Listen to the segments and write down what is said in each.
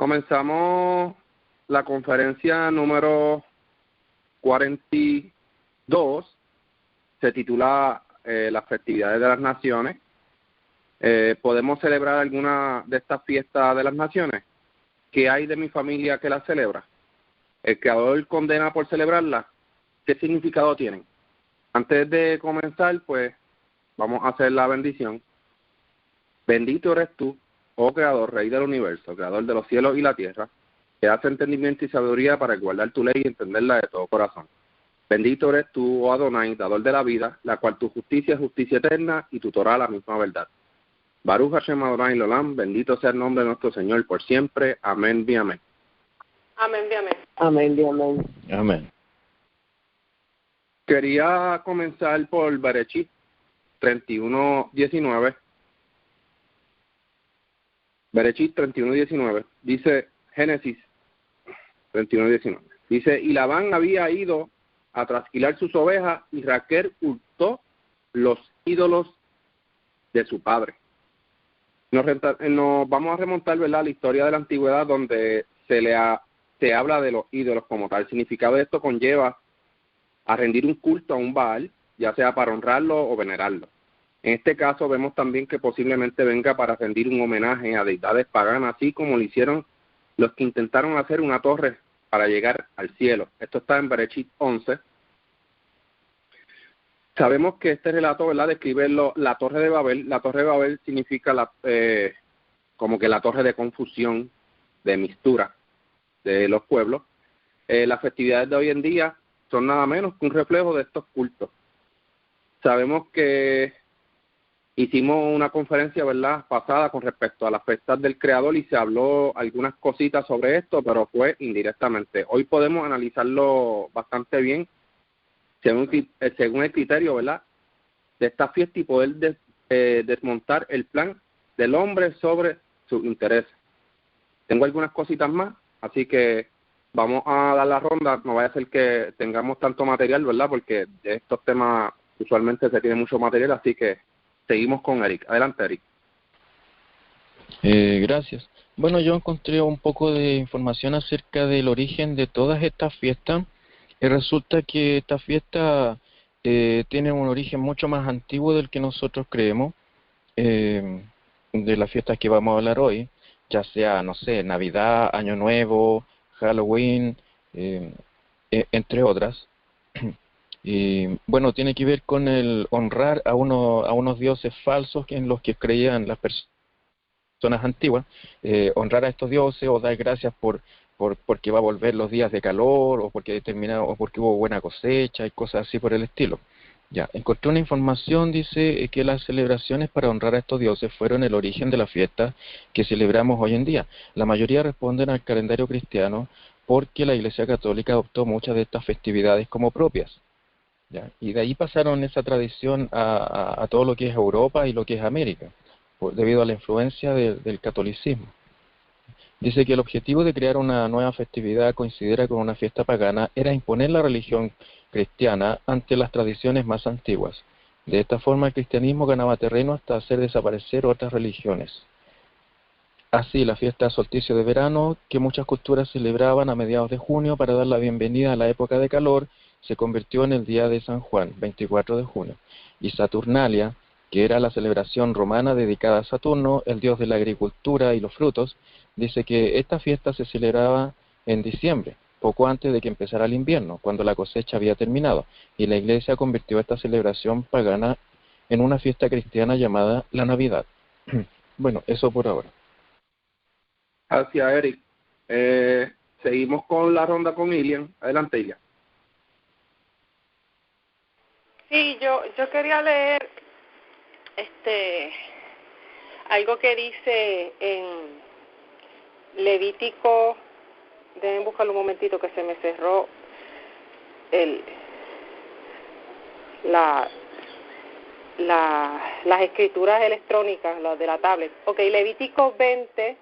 Comenzamos la conferencia número 42, se titula las festividades de las naciones. ¿Podemos celebrar alguna de estas fiestas de las naciones? ¿Qué hay de mi familia que las celebra? ¿El Creador condena por celebrarlas? ¿Qué significado tienen? Antes de comenzar, pues, vamos a hacer la bendición. Bendito eres tú, oh Creador, Rey del universo, Creador de los cielos y la tierra, que hace entendimiento y sabiduría para guardar tu ley y entenderla de todo corazón. Bendito eres tú, oh Adonai, dador de la vida, la cual tu justicia es justicia eterna y tu Torah la misma verdad. Baruch Hashem Adonai Lolam, bendito sea el nombre de nuestro Señor por siempre. Amén, bi amén. Amén, bi amén. Amén, bi amén. Amén. Quería comenzar por Bereshit 31:19. Bereshit 31:19. Dice Génesis 31:19. Dice, y Labán había ido a trasquilar sus ovejas y Raquel hurtó los ídolos de su padre. Nos vamos a remontar, ¿verdad?, a la historia de la antigüedad donde se habla de los ídolos como tal. El significado de esto conlleva a rendir un culto a un Baal, ya sea para honrarlo o venerarlo. En este caso vemos también que posiblemente venga para rendir un homenaje a deidades paganas, así como lo hicieron los que intentaron hacer una torre para llegar al cielo. Esto está en Bereshit 11. Sabemos que este relato, ¿verdad?, describe la Torre de Babel. La Torre de Babel significa como que la torre de confusión, de mistura de los pueblos. Las festividades de hoy en día son nada menos que un reflejo de estos cultos. Sabemos que hicimos una conferencia, ¿verdad?, pasada con respecto a las fiestas del Creador y se habló algunas cositas sobre esto, pero fue indirectamente. Hoy podemos analizarlo bastante bien según el criterio, ¿verdad?, de esta fiesta y poder desmontar el plan del hombre sobre sus intereses. Tengo algunas cositas más, así que vamos a dar la ronda. No vaya a ser que tengamos tanto material, ¿verdad?, porque de estos temas usualmente se tiene mucho material, así que seguimos con Eric. Adelante, Eric. Gracias. Bueno, yo encontré un poco de información acerca del origen de todas estas fiestas. Y resulta que esta fiesta tiene un origen mucho más antiguo del que nosotros creemos, de las fiestas que vamos a hablar hoy, ya sea, no sé, Navidad, Año Nuevo, Halloween, entre otras. Y bueno, tiene que ver con el honrar a unos dioses falsos en los que creían las personas antiguas, honrar a estos dioses o dar gracias porque va a volver los días de calor o porque hubo buena cosecha y cosas así por el estilo. Ya, encontré una información, dice que las celebraciones para honrar a estos dioses fueron el origen de la fiesta que celebramos hoy en día. La mayoría responden al calendario cristiano porque la Iglesia Católica adoptó muchas de estas festividades como propias. ¿Ya? Y de ahí pasaron esa tradición a todo lo que es Europa y lo que es América, debido a la influencia del catolicismo. Dice que el objetivo de crear una nueva festividad coincidera con una fiesta pagana era imponer la religión cristiana ante las tradiciones más antiguas. De esta forma el cristianismo ganaba terreno hasta hacer desaparecer otras religiones. Así, la fiesta solsticio de verano, que muchas culturas celebraban a mediados de junio para dar la bienvenida a la época de calor, se convirtió en el día de San Juan, 24 de junio. Y Saturnalia, que era la celebración romana dedicada a Saturno, el dios de la agricultura y los frutos, dice que esta fiesta se celebraba en diciembre, poco antes de que empezara el invierno, cuando la cosecha había terminado, y la Iglesia convirtió esta celebración pagana en una fiesta cristiana llamada la Navidad. Bueno, eso por ahora. Gracias, Eric. Seguimos con la ronda con Ilian. Adelante, Ilian. Sí, yo quería leer algo que dice en Levítico. Deben buscarlo un momentito que se me cerró las escrituras electrónicas, las de la tablet. Ok, Levítico 20,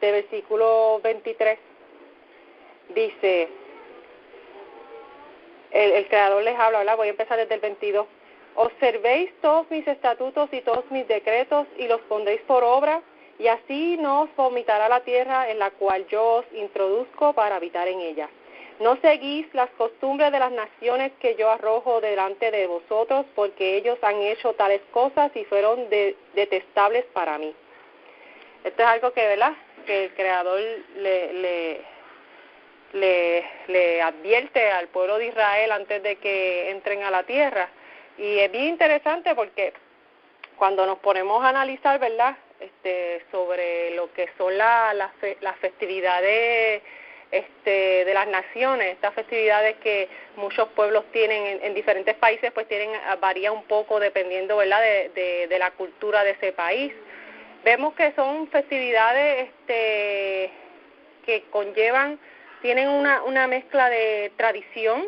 versículo 23, dice, el Creador les habla, ¿verdad? Voy a empezar desde el 22. Observéis todos mis estatutos y todos mis decretos y los pondréis por obra y así no os vomitará la tierra en la cual yo os introduzco para habitar en ella. No seguís las costumbres de las naciones que yo arrojo delante de vosotros, porque ellos han hecho tales cosas y fueron detestables para mí. Esto es algo que, ¿verdad?, que el Creador le advierte al pueblo de Israel antes de que entren a la tierra. Y es bien interesante porque cuando nos ponemos a analizar, ¿verdad?, sobre lo que son las festividades de las naciones, estas festividades que muchos pueblos tienen en diferentes países, pues varía un poco dependiendo, ¿verdad?, de la cultura de ese país. Vemos que son festividades que tienen una mezcla de tradición,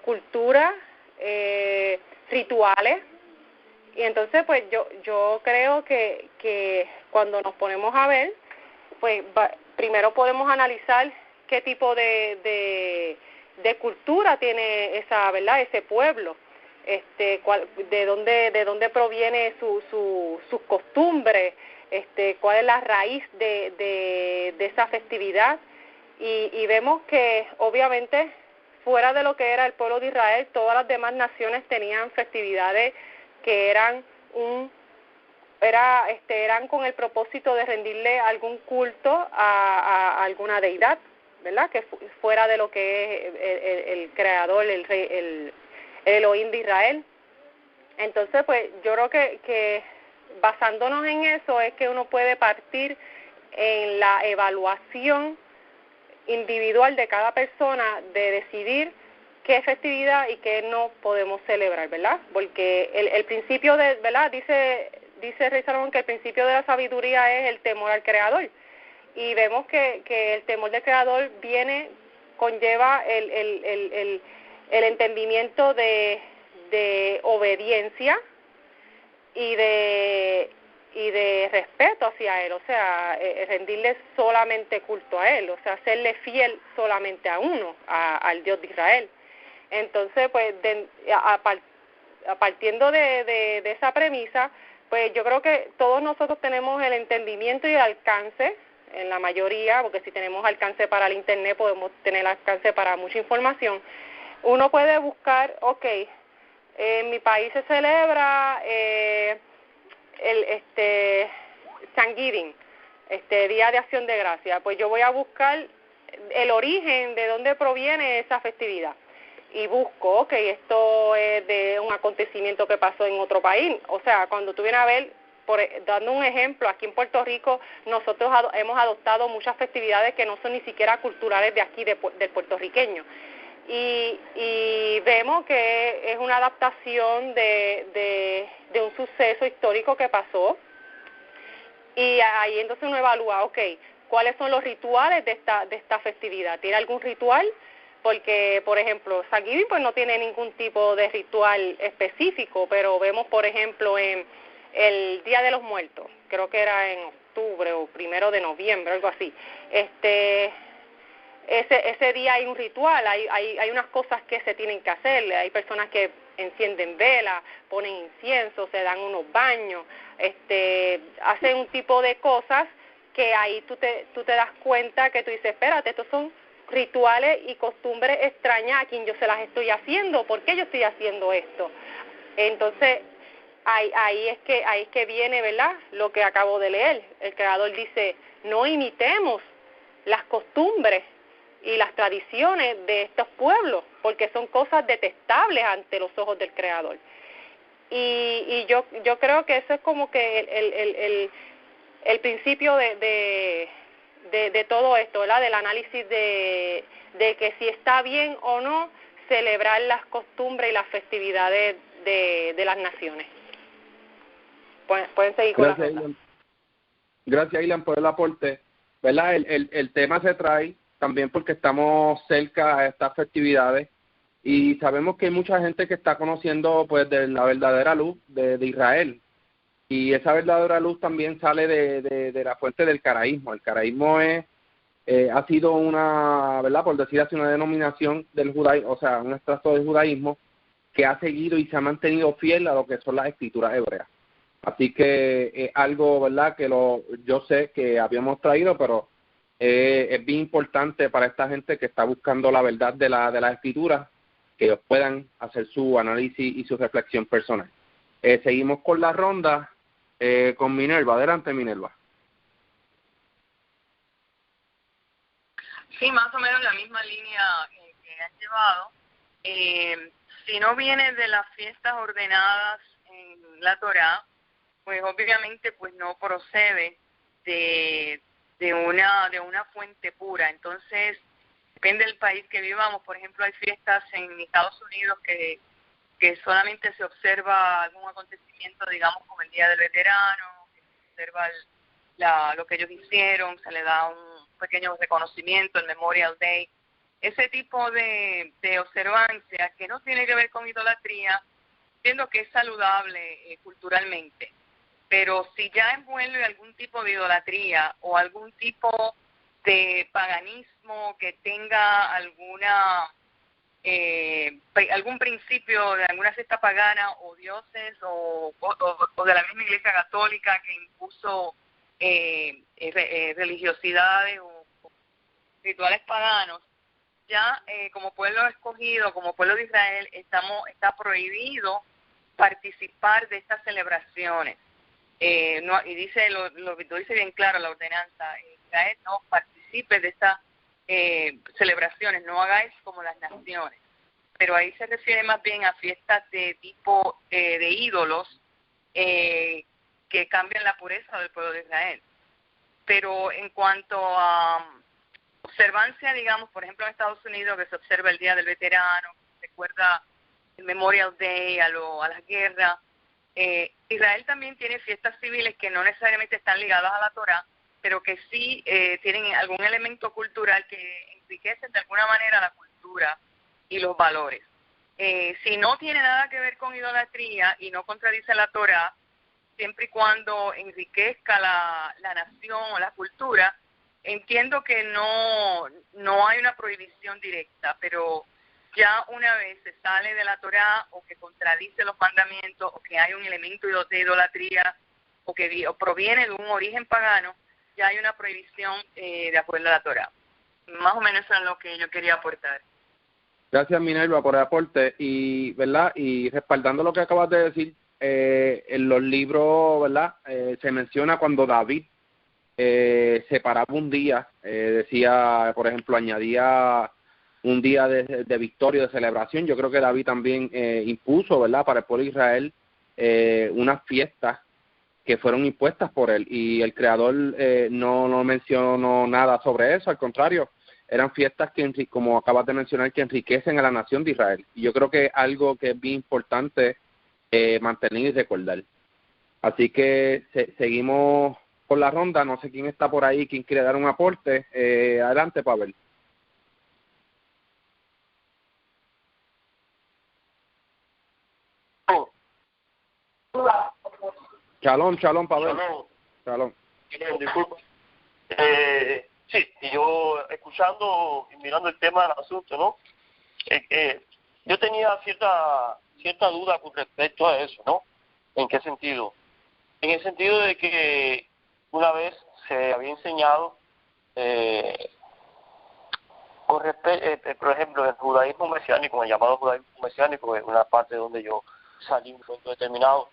cultura, rituales, y entonces pues yo creo que cuando nos ponemos a ver, pues primero podemos analizar qué tipo de cultura tiene ese pueblo, de dónde proviene sus costumbres, cuál es la raíz de esa festividad, y vemos que obviamente fuera de lo que era el pueblo de Israel, todas las demás naciones tenían festividades que eran con el propósito de rendirle algún culto a alguna deidad, ¿verdad?, que fuera de lo que es el creador, el Elohim de Israel. Entonces, pues yo creo que basándonos en eso es que uno puede partir en la evaluación individual de cada persona de decidir qué festividad y qué no podemos celebrar, ¿verdad? Porque el principio ¿verdad?, dice Rey Salomón que el principio de la sabiduría es el temor al Creador, y vemos que el temor del Creador conlleva el entendimiento de obediencia y de respeto hacia Él, o sea, rendirle solamente culto a Él, o sea, serle fiel solamente a uno, al Dios de Israel. Entonces, pues, partiendo de esa premisa, pues yo creo que todos nosotros tenemos el entendimiento y el alcance, en la mayoría, porque si tenemos alcance para el Internet, podemos tener alcance para mucha información. Uno puede buscar, en mi país se celebra Thanksgiving, Día de Acción de Gracia. Pues yo voy a buscar el origen de dónde proviene esa festividad. Y busco, esto es de un acontecimiento que pasó en otro país. O sea, cuando tú vienes a ver, dando un ejemplo, aquí en Puerto Rico, nosotros hemos adoptado muchas festividades que no son ni siquiera culturales de aquí, del puertorriqueño. Y vemos que es una adaptación de un suceso histórico que pasó. Y ahí entonces uno evalúa, ¿cuáles son los rituales de esta festividad? ¿Tiene algún ritual? Porque, por ejemplo, Thanksgiving pues no tiene ningún tipo de ritual específico, pero vemos, por ejemplo, en el Día de los Muertos, creo que era en octubre o 1 de noviembre, algo así. Ese día hay un ritual, hay unas cosas que se tienen que hacer, hay personas que encienden velas, ponen incienso, se dan unos baños, hacen un tipo de cosas que ahí tú te das cuenta que tú dices, espérate, estos son rituales y costumbres extrañas a quien yo se las estoy haciendo, ¿por qué yo estoy haciendo esto? Entonces, ahí es que viene, ¿verdad?, lo que acabo de leer. El Creador dice, no imitemos las costumbres y las tradiciones de estos pueblos, porque son cosas detestables ante los ojos del Creador. Y yo creo que eso es como que el principio de todo esto, ¿verdad?, del análisis de que si está bien o no celebrar las costumbres y las festividades de las naciones. Pueden seguir con la cosa. Gracias, Ilan, por el aporte. ¿Verdad? El tema se trae también porque estamos cerca a estas festividades y sabemos que hay mucha gente que está conociendo pues de la verdadera luz de Israel, y esa verdadera luz también sale de la fuente del caraísmo. El caraísmo ha sido una, ¿verdad?, por decir así, una denominación del judaísmo, o sea, un extracto del judaísmo que ha seguido y se ha mantenido fiel a lo que son las escrituras hebreas. Así que es algo, ¿verdad?, que yo sé que habíamos traído, pero es bien importante para esta gente que está buscando la verdad de la escritura, que ellos puedan hacer su análisis y su reflexión personal. Seguimos con la ronda con Minerva. Adelante, Minerva. Sí, más o menos la misma línea que han llevado. Si no viene de las fiestas ordenadas en la Torá, pues obviamente pues no procede de una fuente pura. Entonces, depende del país que vivamos. Por ejemplo, hay fiestas en Estados Unidos que solamente se observa algún acontecimiento, digamos, como el Día del Veterano, que se observa lo que ellos hicieron, se le da un pequeño reconocimiento, el Memorial Day. Ese tipo de observancia que no tiene que ver con idolatría, entiendo que es saludable culturalmente, pero si ya envuelve algún tipo de idolatría o algún tipo de paganismo que tenga algún principio de alguna secta pagana o dioses o de la misma Iglesia Católica que impuso religiosidades o rituales paganos, ya como pueblo escogido, como pueblo de Israel, está prohibido participar de estas celebraciones. No, y dice lo dice bien claro la ordenanza: Israel no participe de estas celebraciones, no hagáis como las naciones. Pero ahí se refiere más bien a fiestas de tipo de ídolos que cambian la pureza del pueblo de Israel. Pero en cuanto a observancia, digamos, por ejemplo en Estados Unidos, que se observa el Día del Veterano, se recuerda el Memorial Day a las guerras. Israel también tiene fiestas civiles que no necesariamente están ligadas a la Torá, pero que sí tienen algún elemento cultural que enriquecen de alguna manera la cultura y los valores. Si no tiene nada que ver con idolatría y no contradice la Torá, siempre y cuando enriquezca la nación o la cultura, entiendo que no hay una prohibición directa, pero ya una vez se sale de la Torá o que contradice los mandamientos o que hay un elemento de idolatría o que proviene de un origen pagano, ya hay una prohibición de acuerdo a la Torá. Más o menos eso es lo que yo quería aportar. Gracias, Minerva, por el aporte. Y, ¿verdad?, y respaldando lo que acabas de decir, en los libros, ¿verdad?, se menciona cuando David separaba un día, decía, por ejemplo, añadía un día de victoria, de celebración. Yo creo que David también impuso, ¿verdad?, para el pueblo de Israel unas fiestas que fueron impuestas por él, y el Creador no mencionó nada sobre eso. Al contrario, eran fiestas que, como acabas de mencionar, que enriquecen a la nación de Israel. Y yo creo que es algo que es bien importante mantener y recordar. Así que seguimos con la ronda. No sé quién está por ahí, quién quiere dar un aporte. Adelante, Pavel. Shalom, Pavel. Shalom. Disculpa. Sí, y yo escuchando y mirando el tema del asunto, ¿no? Yo tenía cierta duda con respecto a eso, ¿no? ¿En qué sentido? En el sentido de que una vez se había enseñado, por ejemplo, el judaísmo mesiánico, el llamado judaísmo mesiánico, es una parte donde yo salí un momento determinado,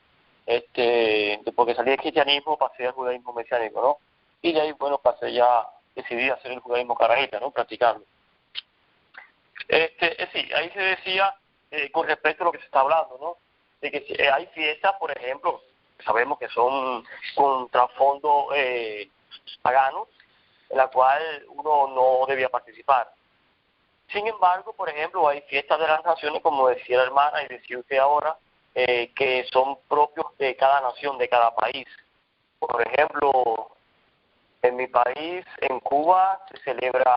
porque salí del cristianismo, pasé al judaísmo mesiánico, ¿no? Y de ahí, bueno, decidí hacer el judaísmo caraíta, ¿no? Practicarlo. Sí, ahí se decía, con respecto a lo que se está hablando, ¿no? De que hay fiestas, por ejemplo, sabemos que son con trasfondo paganos, en la cual uno no debía participar. Sin embargo, por ejemplo, hay fiestas de las naciones, como decía la hermana y decía usted ahora, que son propios de cada nación, de cada país. Por ejemplo, en mi país, en Cuba, se celebra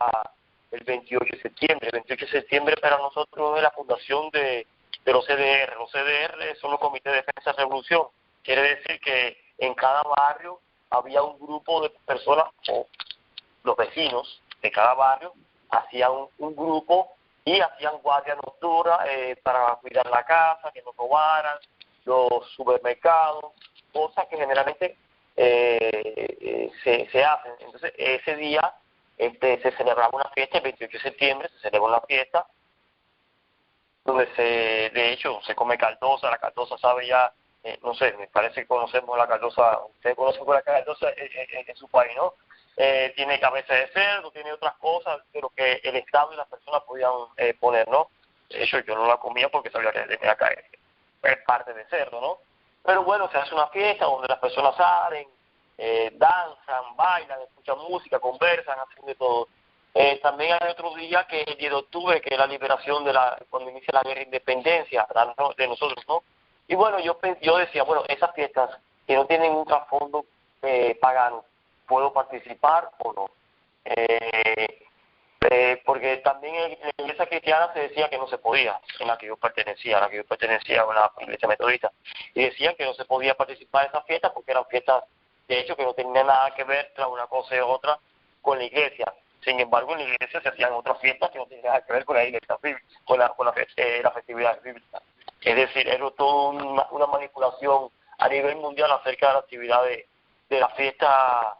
el 28 de septiembre. El 28 de septiembre para nosotros es la fundación de los CDR. Los CDR son los Comités de Defensa de Revolución. Quiere decir que en cada barrio había un grupo de personas, o los vecinos de cada barrio, hacían un grupo y hacían guardia nocturna para cuidar la casa, que no robaran, los supermercados, cosas que generalmente se hacen. Entonces, ese día se celebraba una fiesta, el 28 de septiembre se celebra una fiesta donde de hecho se come caldosa. La caldosa sabe ya, no sé, me parece que conocemos la caldosa, ustedes conocen por la caldosa en su país, ¿no? Tiene cabeza de cerdo, tiene otras cosas, pero que el Estado y las personas podían poner, ¿no? De hecho, yo no la comía porque sabía que tenía parte de cerdo, ¿no? Pero bueno, se hace una fiesta donde las personas salen, danzan, bailan, escuchan música, conversan, hacen de todo. También hay otro día que es el 10 de octubre, que es la liberación cuando inicia la guerra de independencia de nosotros, ¿no? Y bueno, yo decía, bueno, esas fiestas que no tienen un trasfondo pagano, ¿puedo participar o no? Porque también en la iglesia cristiana se decía que no se podía, en la que yo pertenecía a una iglesia metodista, y decían que no se podía participar de esas fiestas porque eran fiestas, de hecho, que no tenían nada que ver tras una cosa y otra con la iglesia. Sin embargo, en la iglesia se hacían otras fiestas que no tenían nada que ver con la iglesia, con la festividad bíblica. Es decir, era toda una manipulación a nivel mundial acerca de la actividad de la fiesta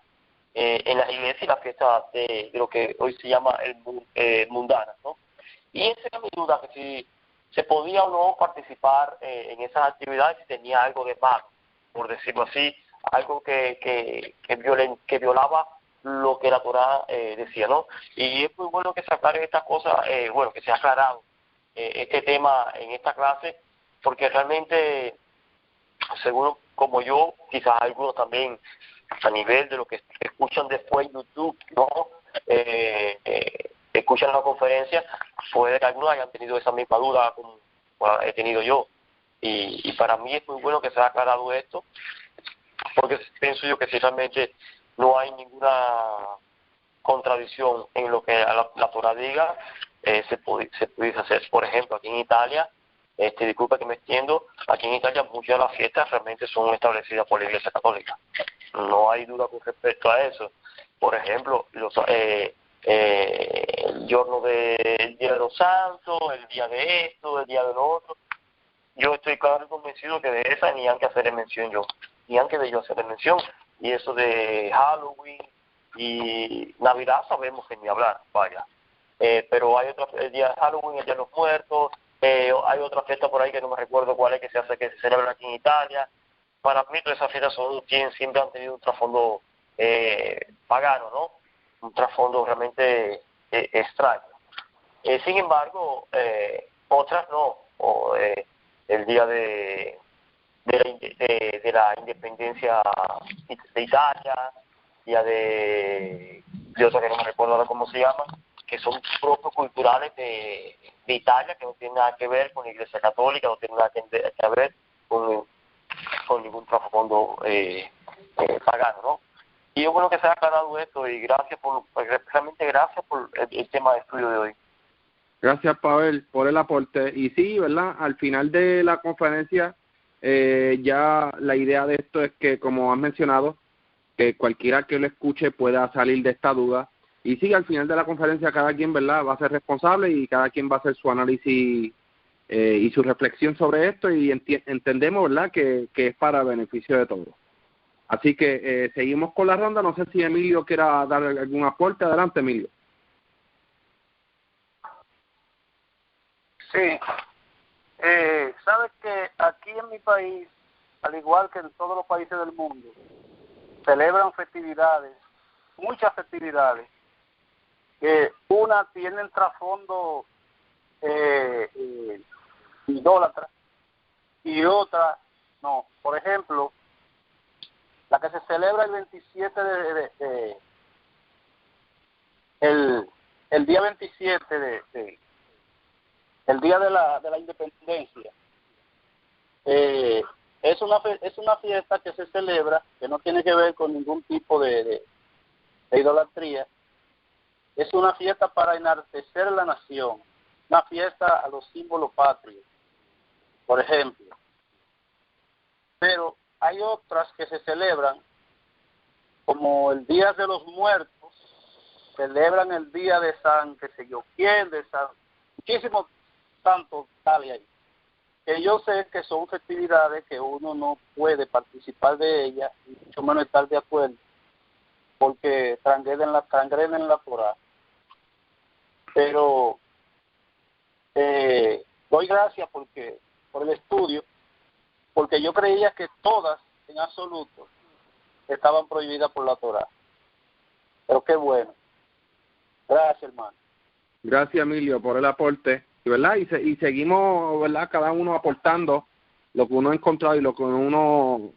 en las iglesias y la fiesta de lo que hoy se llama mundanas, ¿no? Y esa era mi duda, que si se podía o no participar en esas actividades, si tenía algo de malo, por decirlo así, algo que violaba lo que la Torá decía, ¿no? Y es muy bueno que se aclaren estas cosas, bueno, que se ha aclarado este tema en esta clase, porque realmente, seguro como yo, quizás algunos también, a nivel de lo que escuchan después en YouTube, ¿no? Escuchan la conferencia, puede que algunos hayan tenido esa misma duda como he tenido yo. Y para mí es muy bueno que se haya aclarado esto, porque pienso yo que si realmente no hay ninguna contradicción en lo que la Torá diga, se pudiese hacer. Por ejemplo, aquí en Italia, disculpa que me extiendo, aquí en Italia muchas de las fiestas realmente son establecidas por la Iglesia Católica. No hay duda con respecto a eso. Por ejemplo, el giorno del Día de los Santos, el día de esto, el día de lo otro. Yo estoy claro y convencido que de esa ni han que hacer mención yo, ni han que de yo hacer mención. Y eso de Halloween y Navidad sabemos que ni hablar, vaya. Pero hay el día de Halloween, el Día de los Muertos, hay otra fiesta por ahí que no me recuerdo cuál es, que se celebra aquí en Italia. Para mí todas esas fiestas siempre han tenido un trasfondo pagano, ¿no? Un trasfondo realmente extraño. Sin embargo, otras no. El día de la independencia de Italia, día de otra que no me recuerdo ahora cómo se llama, que son propios culturales de Italia, que no tienen nada que ver con la Iglesia Católica, no tienen nada que ver con ningún trasfondo pagano, ¿no? Y es bueno que se haya aclarado esto, y realmente gracias por el tema de estudio de hoy. Gracias, Pavel, por el aporte. Y sí, ¿verdad? Al final de la conferencia, ya la idea de esto es que, como has mencionado, que cualquiera que lo escuche pueda salir de esta duda. Y sí, al final de la conferencia cada quien, ¿verdad?, va a ser responsable y cada quien va a hacer su análisis y su reflexión sobre esto, y entendemos, ¿verdad?, que es para beneficio de todos. Así que seguimos con la ronda. No sé si Emilio quiera dar algún aporte. Adelante, Emilio. Sí. Sabes que aquí en mi país, al igual que en todos los países del mundo, celebran festividades, muchas festividades, que una tiene el trasfondo idólatra y otra no. Por ejemplo, la que se celebra el 27 el día 27 el día de la independencia, es una fiesta que se celebra, que no tiene que ver con ningún tipo de idolatría. Es una fiesta para enaltecer la nación, una fiesta a los símbolos patrios, por ejemplo. Pero hay otras que se celebran, como el Día de los Muertos, celebran el día de San, qué sé yo quién, de San, muchísimos santos tales ahí, que yo sé que son festividades que uno no puede participar de ellas, y mucho menos estar de acuerdo, porque transgreden la Torá. Pero doy gracias por el estudio, porque yo creía que todas, en absoluto, estaban prohibidas por la Torá. Pero qué bueno. Gracias, hermano. Gracias, Emilio, por el aporte, ¿verdad? Y seguimos, ¿verdad? Cada uno aportando lo que uno ha encontrado y lo que uno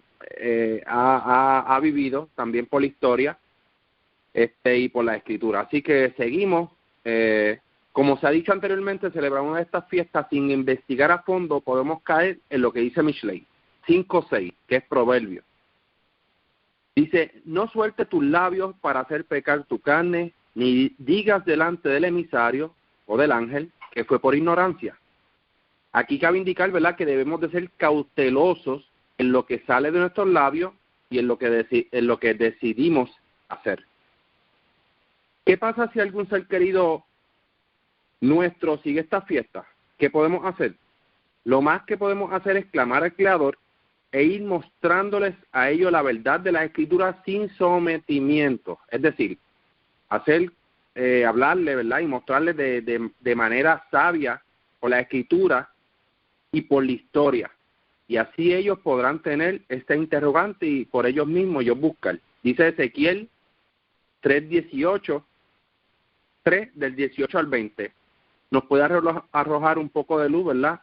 ha vivido, también por la historia y por la escritura. Así que seguimos. Como se ha dicho anteriormente, celebrar una de estas fiestas sin investigar a fondo, podemos caer en lo que dice Mishlei 5:6, que es proverbio. Dice, no suelte tus labios para hacer pecar tu carne, ni digas delante del emisario o del ángel que fue por ignorancia. Aquí cabe indicar, ¿verdad?, que debemos de ser cautelosos en lo que sale de nuestros labios y en lo que decidimos hacer. ¿Qué pasa si algún ser querido nuestro sigue esta fiesta? ¿Qué podemos hacer? Lo más que podemos hacer es clamar al Creador e ir mostrándoles a ellos la verdad de las Escrituras sin sometimiento. Es decir, hablarle, ¿verdad?, y mostrarles de manera sabia por la Escritura y por la historia. Y así ellos podrán tener esta interrogante y por ellos mismos ellos buscan. Dice Ezequiel 3:18, 3 del 18 al 20. Nos puede arrojar un poco de luz, ¿verdad?,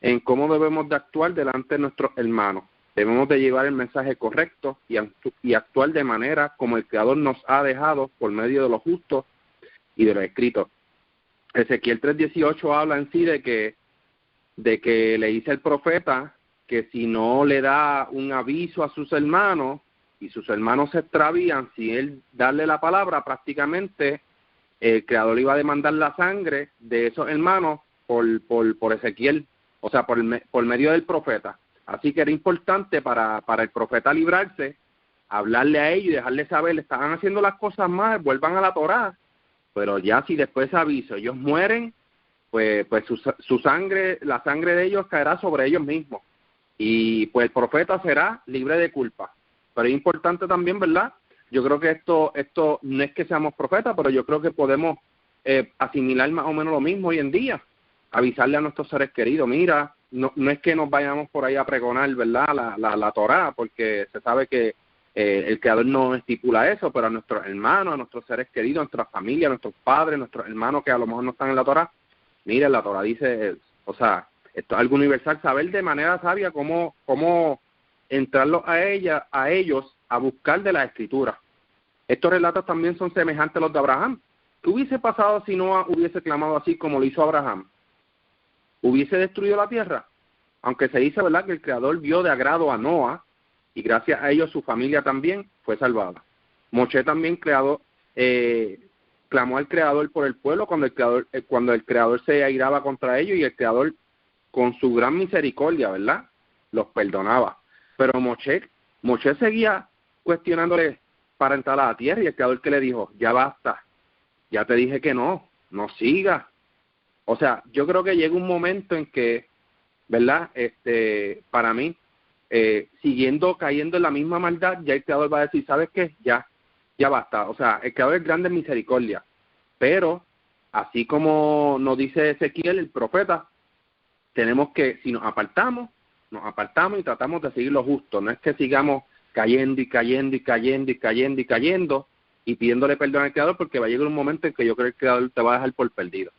en cómo debemos de actuar delante de nuestros hermanos. Debemos de llevar el mensaje correcto y actuar de manera como el Creador nos ha dejado por medio de lo justo y de lo escrito. Ezequiel 3:18 habla en sí de que le dice el profeta que si no le da un aviso a sus hermanos y sus hermanos se extravían, sin él darle la palabra, prácticamente el Creador iba a demandar la sangre de esos hermanos por Ezequiel, o sea, por medio del profeta. Así que era importante para el profeta librarse, hablarle a ellos y dejarles saber, estaban haciendo las cosas mal, vuelvan a la Torá. Pero ya si después de aviso ellos mueren, pues su sangre, la sangre de ellos caerá sobre ellos mismos. Y pues el profeta será libre de culpa. Pero es importante también, ¿verdad? Yo creo que esto no es que seamos profetas, pero yo creo que podemos asimilar más o menos lo mismo hoy en día. Avisarle a nuestros seres queridos, mira, no es que nos vayamos por ahí a pregonar, ¿verdad?, la Torá, porque se sabe que el Creador no estipula eso, pero a nuestros hermanos, a nuestros seres queridos, a nuestra familia, a nuestros padres, a nuestros hermanos que a lo mejor no están en la Torá, mira, la Torá dice, o sea, esto es algo universal, saber de manera sabia cómo entrarlos a ellos a buscar de la Escritura. Estos relatos también son semejantes a los de Abraham. ¿Qué hubiese pasado si Noah hubiese clamado así como lo hizo Abraham? ¿Hubiese destruido la tierra? Aunque se dice, ¿verdad?, que el Creador vio de agrado a Noah y gracias a ello su familia también fue salvada. Moshe también clamó al Creador por el pueblo cuando el Creador se airaba contra ellos y el Creador con su gran misericordia, ¿verdad?, los perdonaba. Pero Moshe seguía cuestionándole para entrar a la tierra y el Creador que le dijo, ya basta, ya te dije que no sigas. O sea, yo creo que llega un momento en que, ¿verdad?, para mí, cayendo en la misma maldad, ya el Creador va a decir, ¿sabes qué? Ya basta. O sea, el Creador es grande en misericordia. Pero, así como nos dice Ezequiel, el profeta, tenemos que, si nos apartamos y tratamos de seguir lo justo. No es que sigamos cayendo y pidiéndole perdón al Creador, porque va a llegar un momento en que yo creo que el Creador te va a dejar por perdido.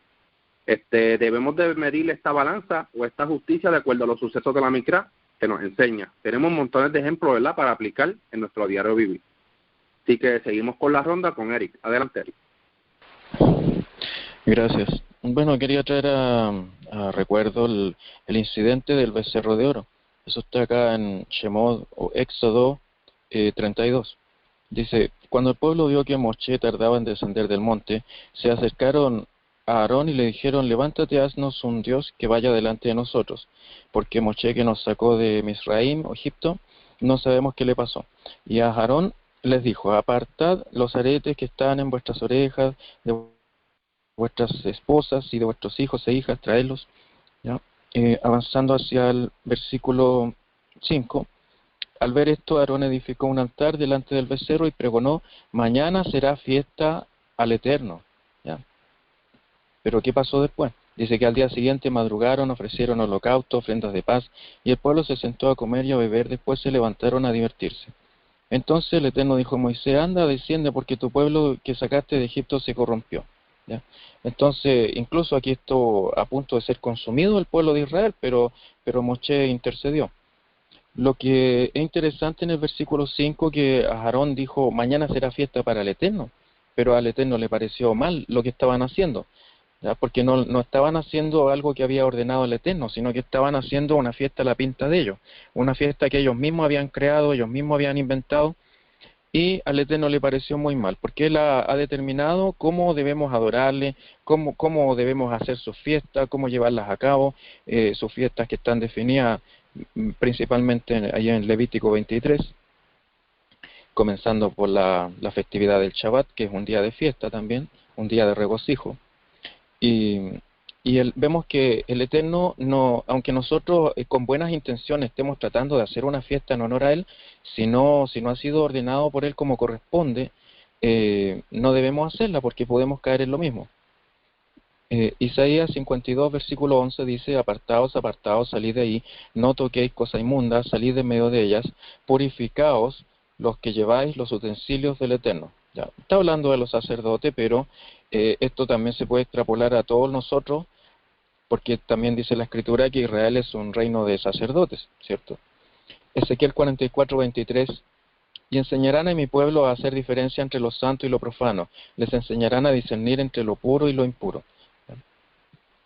Debemos de medir esta balanza o esta justicia de acuerdo a los sucesos de la Micra que nos enseña. Tenemos montones de ejemplos, ¿verdad?, para aplicar en nuestro diario vivir. Así que seguimos con la ronda con Eric. Adelante, Eric. Gracias. Bueno, quería traer a recuerdo el incidente del becerro de oro. Eso está acá en Shemot o Éxodo 32. Dice, cuando el pueblo vio que Moshe tardaba en descender del monte, se acercaron a Aarón y le dijeron, levántate, haznos un Dios que vaya delante de nosotros, porque Moshe que nos sacó de Misraim, o Egipto, no sabemos qué le pasó. Y a Aarón les dijo, apartad los aretes que están en vuestras orejas, de vuestras esposas y de vuestros hijos e hijas, traedlos, ¿ya? avanzando hacia el versículo 5, al ver esto, Aarón edificó un altar delante del becerro y pregonó: mañana será fiesta al Eterno. ¿Ya? Pero ¿qué pasó después? Dice que al día siguiente madrugaron, ofrecieron holocausto, ofrendas de paz, y el pueblo se sentó a comer y a beber, después se levantaron a divertirse. Entonces el Eterno dijo a Moisés: anda, desciende, porque tu pueblo que sacaste de Egipto se corrompió. ¿Ya? Entonces, incluso aquí estuvo a punto de ser consumido el pueblo de Israel, pero Moshe intercedió. Lo que es interesante en el versículo 5, que Aarón dijo: mañana será fiesta para el Eterno, pero al Eterno le pareció mal lo que estaban haciendo, ¿ya? Porque no estaban haciendo algo que había ordenado el Eterno, sino que estaban haciendo una fiesta a la pinta de ellos, una fiesta que ellos mismos habían creado, ellos mismos habían inventado, y al Eterno le pareció muy mal, porque Él ha determinado cómo debemos adorarle, cómo debemos hacer sus fiestas, cómo llevarlas a cabo, sus fiestas que están definidas principalmente allá en Levítico 23, comenzando por la festividad del Shabbat, que es un día de fiesta también, un día de regocijo. Vemos que el Eterno, aunque nosotros con buenas intenciones estemos tratando de hacer una fiesta en honor a Él, si no ha sido ordenado por Él como corresponde, no debemos hacerla, porque podemos caer en lo mismo. Isaías 52, versículo 11 dice: apartaos, apartaos, salid de ahí, no toquéis cosa inmunda, salid de medio de ellas, purificaos los que lleváis los utensilios del Eterno. Ya, está hablando de los sacerdotes, pero esto también se puede extrapolar a todos nosotros, porque también dice la Escritura que Israel es un reino de sacerdotes, ¿cierto? Ezequiel 44, 23: y enseñarán a mi pueblo a hacer diferencia entre lo santo y lo profano, les enseñarán a discernir entre lo puro y lo impuro.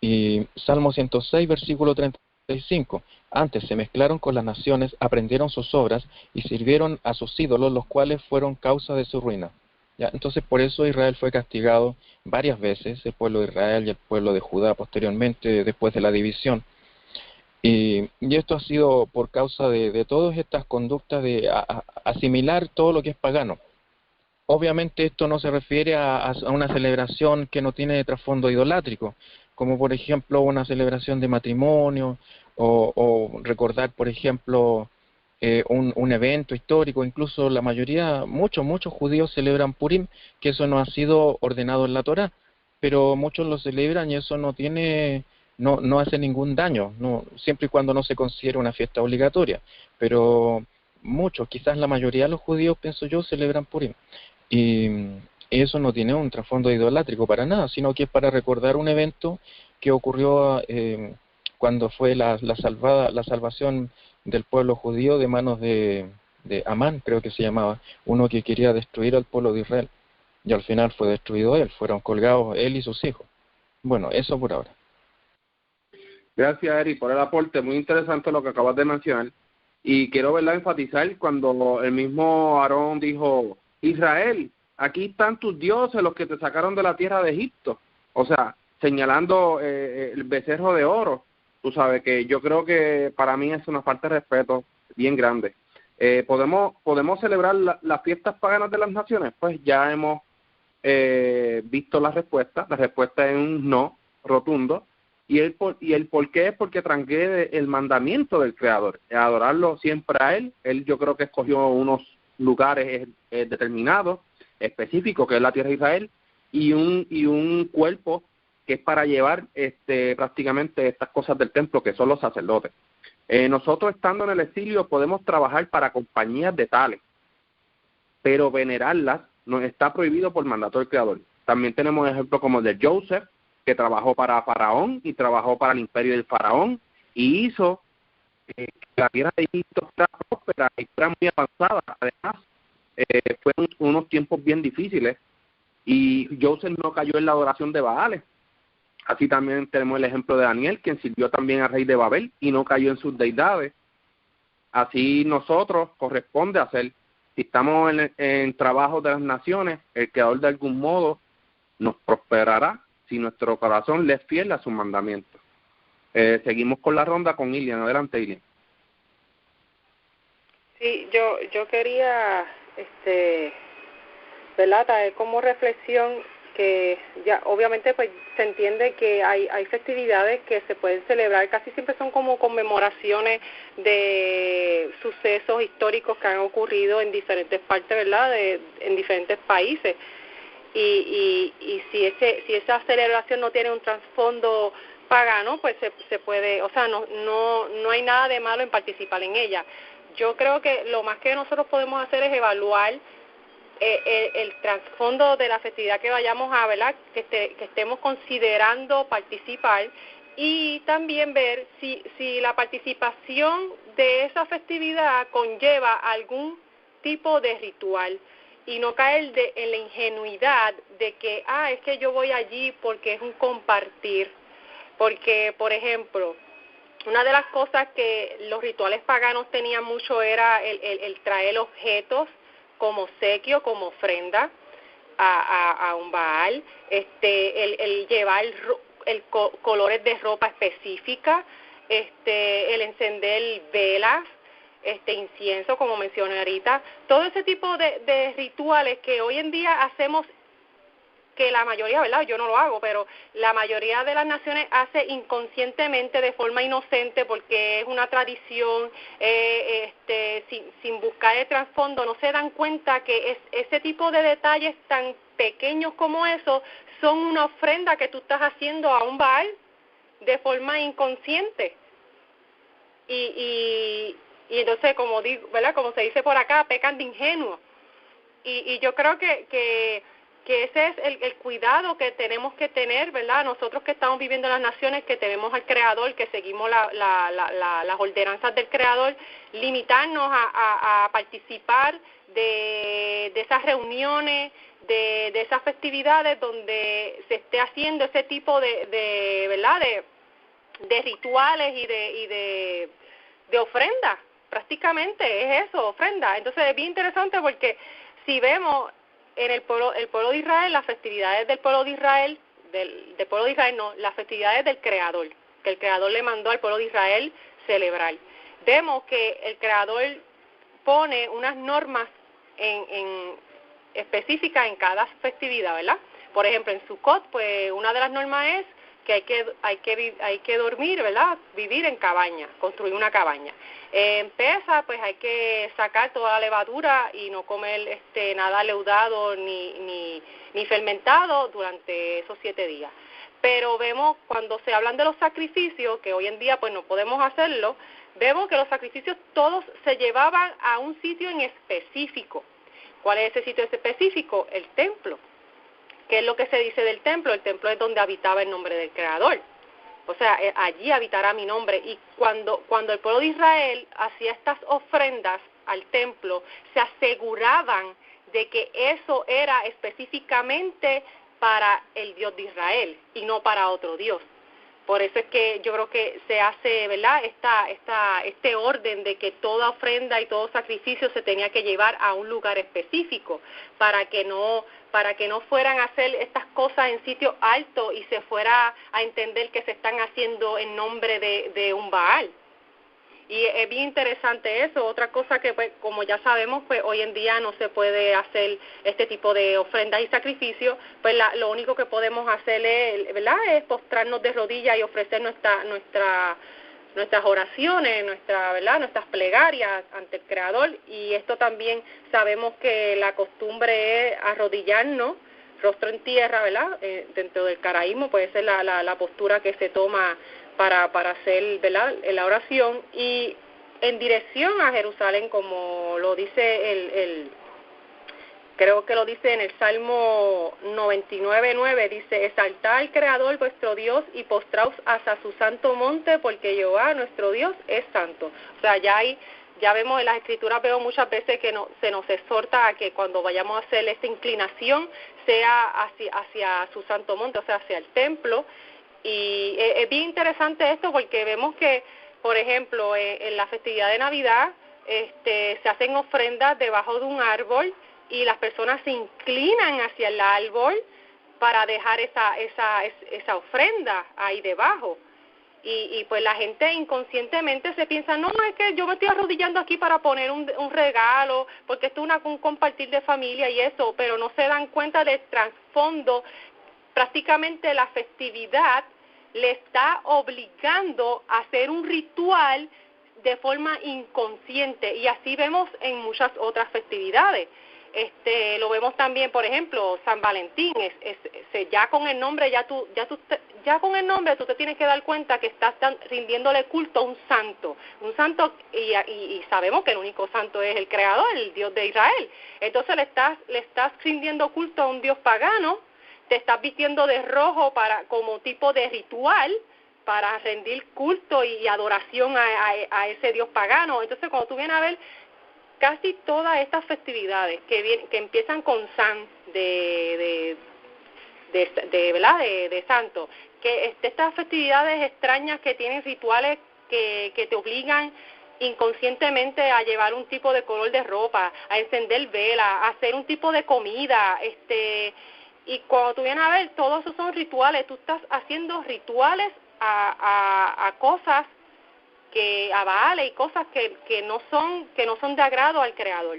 Y Salmo 106, versículo 35: antes se mezclaron con las naciones, aprendieron sus obras y sirvieron a sus ídolos, los cuales fueron causa de su ruina. ¿Ya? Entonces por eso Israel fue castigado varias veces, el pueblo de Israel y el pueblo de Judá posteriormente, después de la división. Y esto ha sido por causa de todas estas conductas de asimilar todo lo que es pagano. Obviamente esto no se refiere a una celebración que no tiene trasfondo idolátrico, como por ejemplo una celebración de matrimonio, o recordar, por ejemplo, un evento histórico. Incluso la mayoría, muchos judíos celebran Purim, que eso no ha sido ordenado en la Torá, pero muchos lo celebran y eso no hace ningún daño, siempre y cuando no se considere una fiesta obligatoria. Pero muchos, quizás la mayoría de los judíos, pienso yo, celebran Purim. Y eso no tiene un trasfondo idolátrico para nada, sino que es para recordar un evento que ocurrió cuando fue la salvación del pueblo judío de manos de Amán, creo que se llamaba, uno que quería destruir al pueblo de Israel. Y al final fue destruido él, fueron colgados él y sus hijos. Bueno, eso por ahora. Gracias, Eri, por el aporte. Muy interesante lo que acabas de mencionar. Y quiero enfatizar cuando el mismo Aarón dijo: Israel, aquí están tus dioses, los que te sacaron de la tierra de Egipto. O sea, señalando el becerro de oro. Tú sabes que yo creo que para mí es una falta de respeto bien grande. ¿Podemos celebrar las fiestas paganas de las naciones? Pues ya hemos visto la respuesta. La respuesta es un no rotundo. Y el por qué es porque transgrede el mandamiento del Creador, adorarlo siempre a Él. Él, yo creo que escogió unos lugares determinados, específicos, que es la tierra de Israel, y un cuerpo que es para llevar prácticamente estas cosas del templo, que son los sacerdotes. Nosotros, estando en el exilio, podemos trabajar para compañías de tales, pero venerarlas nos está prohibido por mandato del Creador. También tenemos ejemplos como el de Joseph, que trabajó para Faraón y trabajó para el imperio del Faraón, y hizo que la tierra de Egipto fuera próspera y fuera muy avanzada. Además, fueron unos tiempos bien difíciles, y Joseph no cayó en la adoración de Baales. Así también tenemos el ejemplo de Daniel, quien sirvió también al rey de Babel y no cayó en sus deidades. Así nosotros corresponde hacer. Si estamos en trabajo de las naciones, el Creador de algún modo nos prosperará si nuestro corazón le es fiel a sus mandamientos. Seguimos con la ronda con Ilian. Adelante, Ilian. Sí, yo quería, ¿verdad?, traer como reflexión que ya obviamente pues se entiende que hay festividades que se pueden celebrar, casi siempre son como conmemoraciones de sucesos históricos que han ocurrido en diferentes partes, ¿verdad?, en diferentes países, y si esa celebración no tiene un trasfondo pagano, pues se puede, o sea, no hay nada de malo en participar en ella. Yo creo que lo más que nosotros podemos hacer es evaluar el trasfondo de la festividad que vayamos a, ¿verdad?, que estemos considerando participar, y también ver si la participación de esa festividad conlleva algún tipo de ritual, y no caer en la ingenuidad de que, es que yo voy allí porque es un compartir. Porque, por ejemplo, una de las cosas que los rituales paganos tenían mucho era el traer objetos como obsequio, como ofrenda a un Baal, el llevar colores de ropa específica, el encender velas, incienso, como mencioné ahorita, todo ese tipo de rituales que hoy en día hacemos, que la mayoría, ¿verdad?, yo no lo hago, pero la mayoría de las naciones hace inconscientemente, de forma inocente, porque es una tradición, sin buscar el trasfondo. No se dan cuenta que ese tipo de detalles tan pequeños como eso son una ofrenda que tú estás haciendo a un Baal de forma inconsciente. Y entonces, como digo, ¿verdad?, como se dice por acá, pecan de ingenuo. Y yo creo que ese es el cuidado que tenemos que tener, ¿verdad?, nosotros que estamos viviendo en las naciones, que tenemos al Creador, que seguimos las ordenanzas del Creador, limitarnos a participar de esas reuniones, de esas festividades donde se esté haciendo ese tipo de ¿verdad?, de rituales y de ofrendas. Prácticamente es eso, ofrenda. Entonces es bien interesante, porque si vemos en el pueblo de Israel, las festividades del pueblo de Israel, las festividades del Creador, que el Creador le mandó al pueblo de Israel celebrar. Vemos que el Creador pone unas normas específicas en cada festividad, ¿verdad? Por ejemplo, en Sukkot, pues una de las normas es que hay que dormir, ¿verdad?, vivir en cabaña, construir una cabaña. En Pesach, pues hay que sacar toda la levadura y no comer nada leudado ni fermentado durante esos 7 días. Pero vemos, cuando se hablan de los sacrificios, que hoy en día pues no podemos hacerlo, vemos que los sacrificios todos se llevaban a un sitio en específico. ¿Cuál es ese sitio específico? El templo. ¿Qué es lo que se dice del templo? El templo es donde habitaba el nombre del Creador. O sea, allí habitará mi nombre. Y cuando el pueblo de Israel hacía estas ofrendas al templo, se aseguraban de que eso era específicamente para el Dios de Israel y no para otro Dios. Por eso es que yo creo que se hace, ¿verdad?, este orden de que toda ofrenda y todo sacrificio se tenía que llevar a un lugar específico, para que no fueran a hacer estas cosas en sitio alto y se fuera a entender que se están haciendo en nombre de un Baal. Y es bien interesante eso. Otra cosa que, pues, como ya sabemos, pues hoy en día no se puede hacer este tipo de ofrendas y sacrificios. Pues lo único que podemos hacer es, ¿verdad?, es postrarnos de rodillas y ofrecer nuestras oraciones, nuestras plegarias ante el Creador. Y esto también sabemos que la costumbre es arrodillarnos, rostro en tierra, ¿verdad? Dentro del caraísmo, puede ser la postura que se toma para hacer, ¿verdad?, la oración, y en dirección a Jerusalén, como lo dice creo que lo dice en el Salmo 99:9, dice: exaltad al Creador vuestro Dios y postraos hacia su santo monte, porque Jehová nuestro Dios es santo. O sea, ya vemos en las Escrituras, veo muchas veces que se nos exhorta a que cuando vayamos a hacer esta inclinación sea hacia su santo monte, o sea, hacia el templo. Y es bien interesante esto, porque vemos que, por ejemplo, en la festividad de Navidad se hacen ofrendas debajo de un árbol y las personas se inclinan hacia el árbol para dejar esa ofrenda ahí debajo. Y pues la gente inconscientemente se piensa, no, es que yo me estoy arrodillando aquí para poner un regalo, porque esto es un compartir de familia y eso, pero no se dan cuenta del trasfondo. Prácticamente la festividad le está obligando a hacer un ritual de forma inconsciente, y así vemos en muchas otras festividades. Lo vemos también, por ejemplo, San Valentín. Ya con el nombre, ya con el nombre tú te tienes que dar cuenta que estás rindiéndole culto a un santo, y sabemos que el único santo es el Creador, el Dios de Israel. Entonces le estás rindiendo culto a un Dios pagano, te estás vistiendo de rojo como tipo de ritual para rendir culto y adoración a ese Dios pagano. Entonces, cuando tú vienes a ver casi todas estas festividades que empiezan con San de ¿verdad? De santo, que estas festividades extrañas que tienen rituales que te obligan inconscientemente a llevar un tipo de color de ropa, a encender velas, a hacer un tipo de comida, y cuando tú vienes a ver, todos esos son rituales. Tú estás haciendo rituales a cosas a Baales y cosas que no son de agrado al Creador,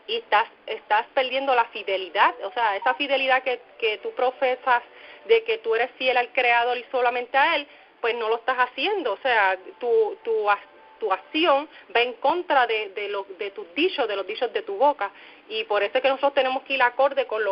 y estás perdiendo la fidelidad, o sea, esa fidelidad que tú profesas de que tú eres fiel al Creador y solamente a Él, pues no lo estás haciendo. O sea, tu acción va en contra de tus dichos, de los dichos de tu boca, y por eso es que nosotros tenemos que ir acorde con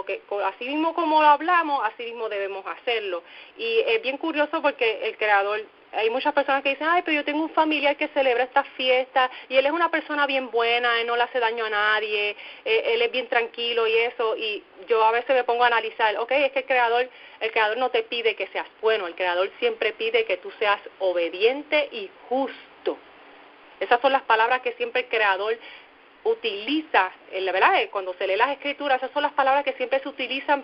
así mismo como lo hablamos, así mismo debemos hacerlo. Y es bien curioso porque el Creador, hay muchas personas que dicen, ay, pero yo tengo un familiar que celebra esta fiesta y él es una persona bien buena, él no le hace daño a nadie, él es bien tranquilo y eso, y yo a veces me pongo a analizar, okay, es que el Creador no te pide que seas bueno, el Creador siempre pide que tú seas obediente y justo. Esas son las palabras que siempre el Creador utiliza, ¿verdad? Cuando se lee las Escrituras, esas son las palabras que siempre se utilizan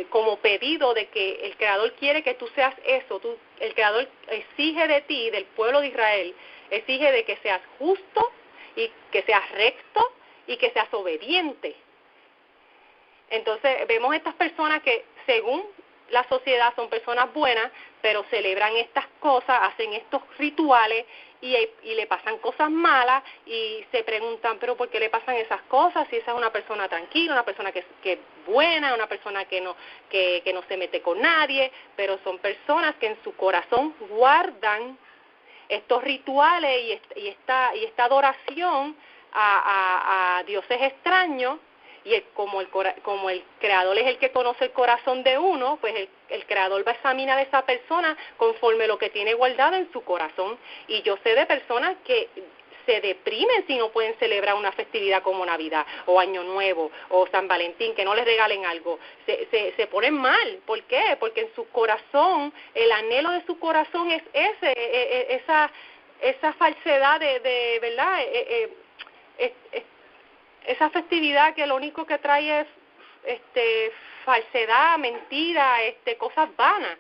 como pedido de que el Creador quiere que tú seas eso. El Creador exige de ti, del pueblo de Israel, exige de que seas justo y que seas recto y que seas obediente. Entonces vemos estas personas que según la sociedad son personas buenas, pero celebran estas cosas, hacen estos rituales y le pasan cosas malas, y se preguntan, pero ¿por qué le pasan esas cosas? Si esa es una persona tranquila, una persona que es buena, una persona que no se mete con nadie, pero son personas que en su corazón guardan estos rituales y esta adoración a dioses extraños. Y como el Creador es el que conoce el corazón de uno, pues el Creador va a examinar a esa persona conforme lo que tiene guardado en su corazón. Y yo sé de personas que se deprimen si no pueden celebrar una festividad como Navidad o Año Nuevo o San Valentín, que no les regalen algo. Se ponen mal. ¿Por qué? Porque en su corazón, el anhelo de su corazón es esa falsedad de ¿verdad? Esa festividad que lo único que trae es falsedad, mentira, cosas vanas.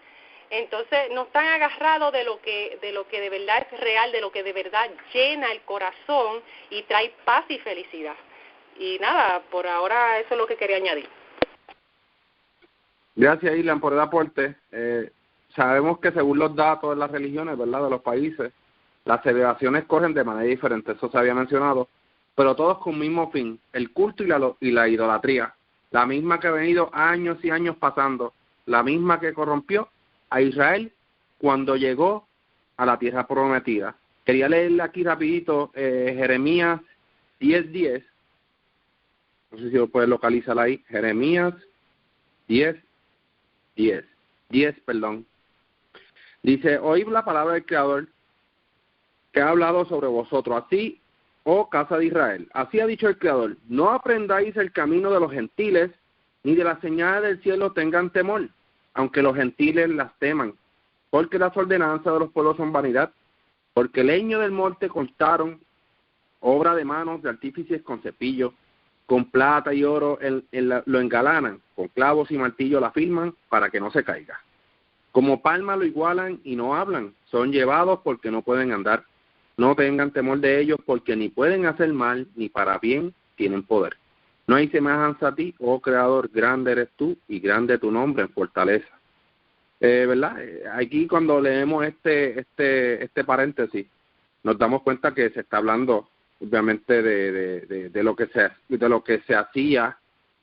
Entonces no están agarrados de lo que de verdad es real, de lo que de verdad llena el corazón y trae paz y felicidad. Y nada, por ahora eso es lo que quería añadir. Gracias, Ilan, por el aporte. Sabemos que según los datos de las religiones, ¿verdad?, de los países, las celebraciones corren de manera diferente, eso se había mencionado, pero todos con un mismo fin, el culto y la idolatría, la misma que ha venido años y años pasando, la misma que corrompió a Israel cuando llegó a la tierra prometida. Quería leerle aquí rapidito Jeremías 10:10, no sé si lo puedes localizar ahí, Jeremías 10, dice, oíd la palabra del Creador que ha hablado sobre vosotros, así, oh casa de Israel, así ha dicho el Creador, no aprendáis el camino de los gentiles, ni de las señales del cielo tengan temor, aunque los gentiles las teman, porque las ordenanzas de los pueblos son vanidad, porque leño del monte cortaron, obra de manos de artífices con cepillo, con plata y oro lo engalanan, con clavos y martillo la firman para que no se caiga. Como palma lo igualan y no hablan, son llevados porque no pueden andar. No tengan temor de ellos, porque ni pueden hacer mal, ni para bien tienen poder. No hay semejanza a ti, oh Creador, grande eres tú, y grande tu nombre en fortaleza. ¿verdad? Aquí cuando leemos este paréntesis, nos damos cuenta que se está hablando, obviamente, de lo que se hacía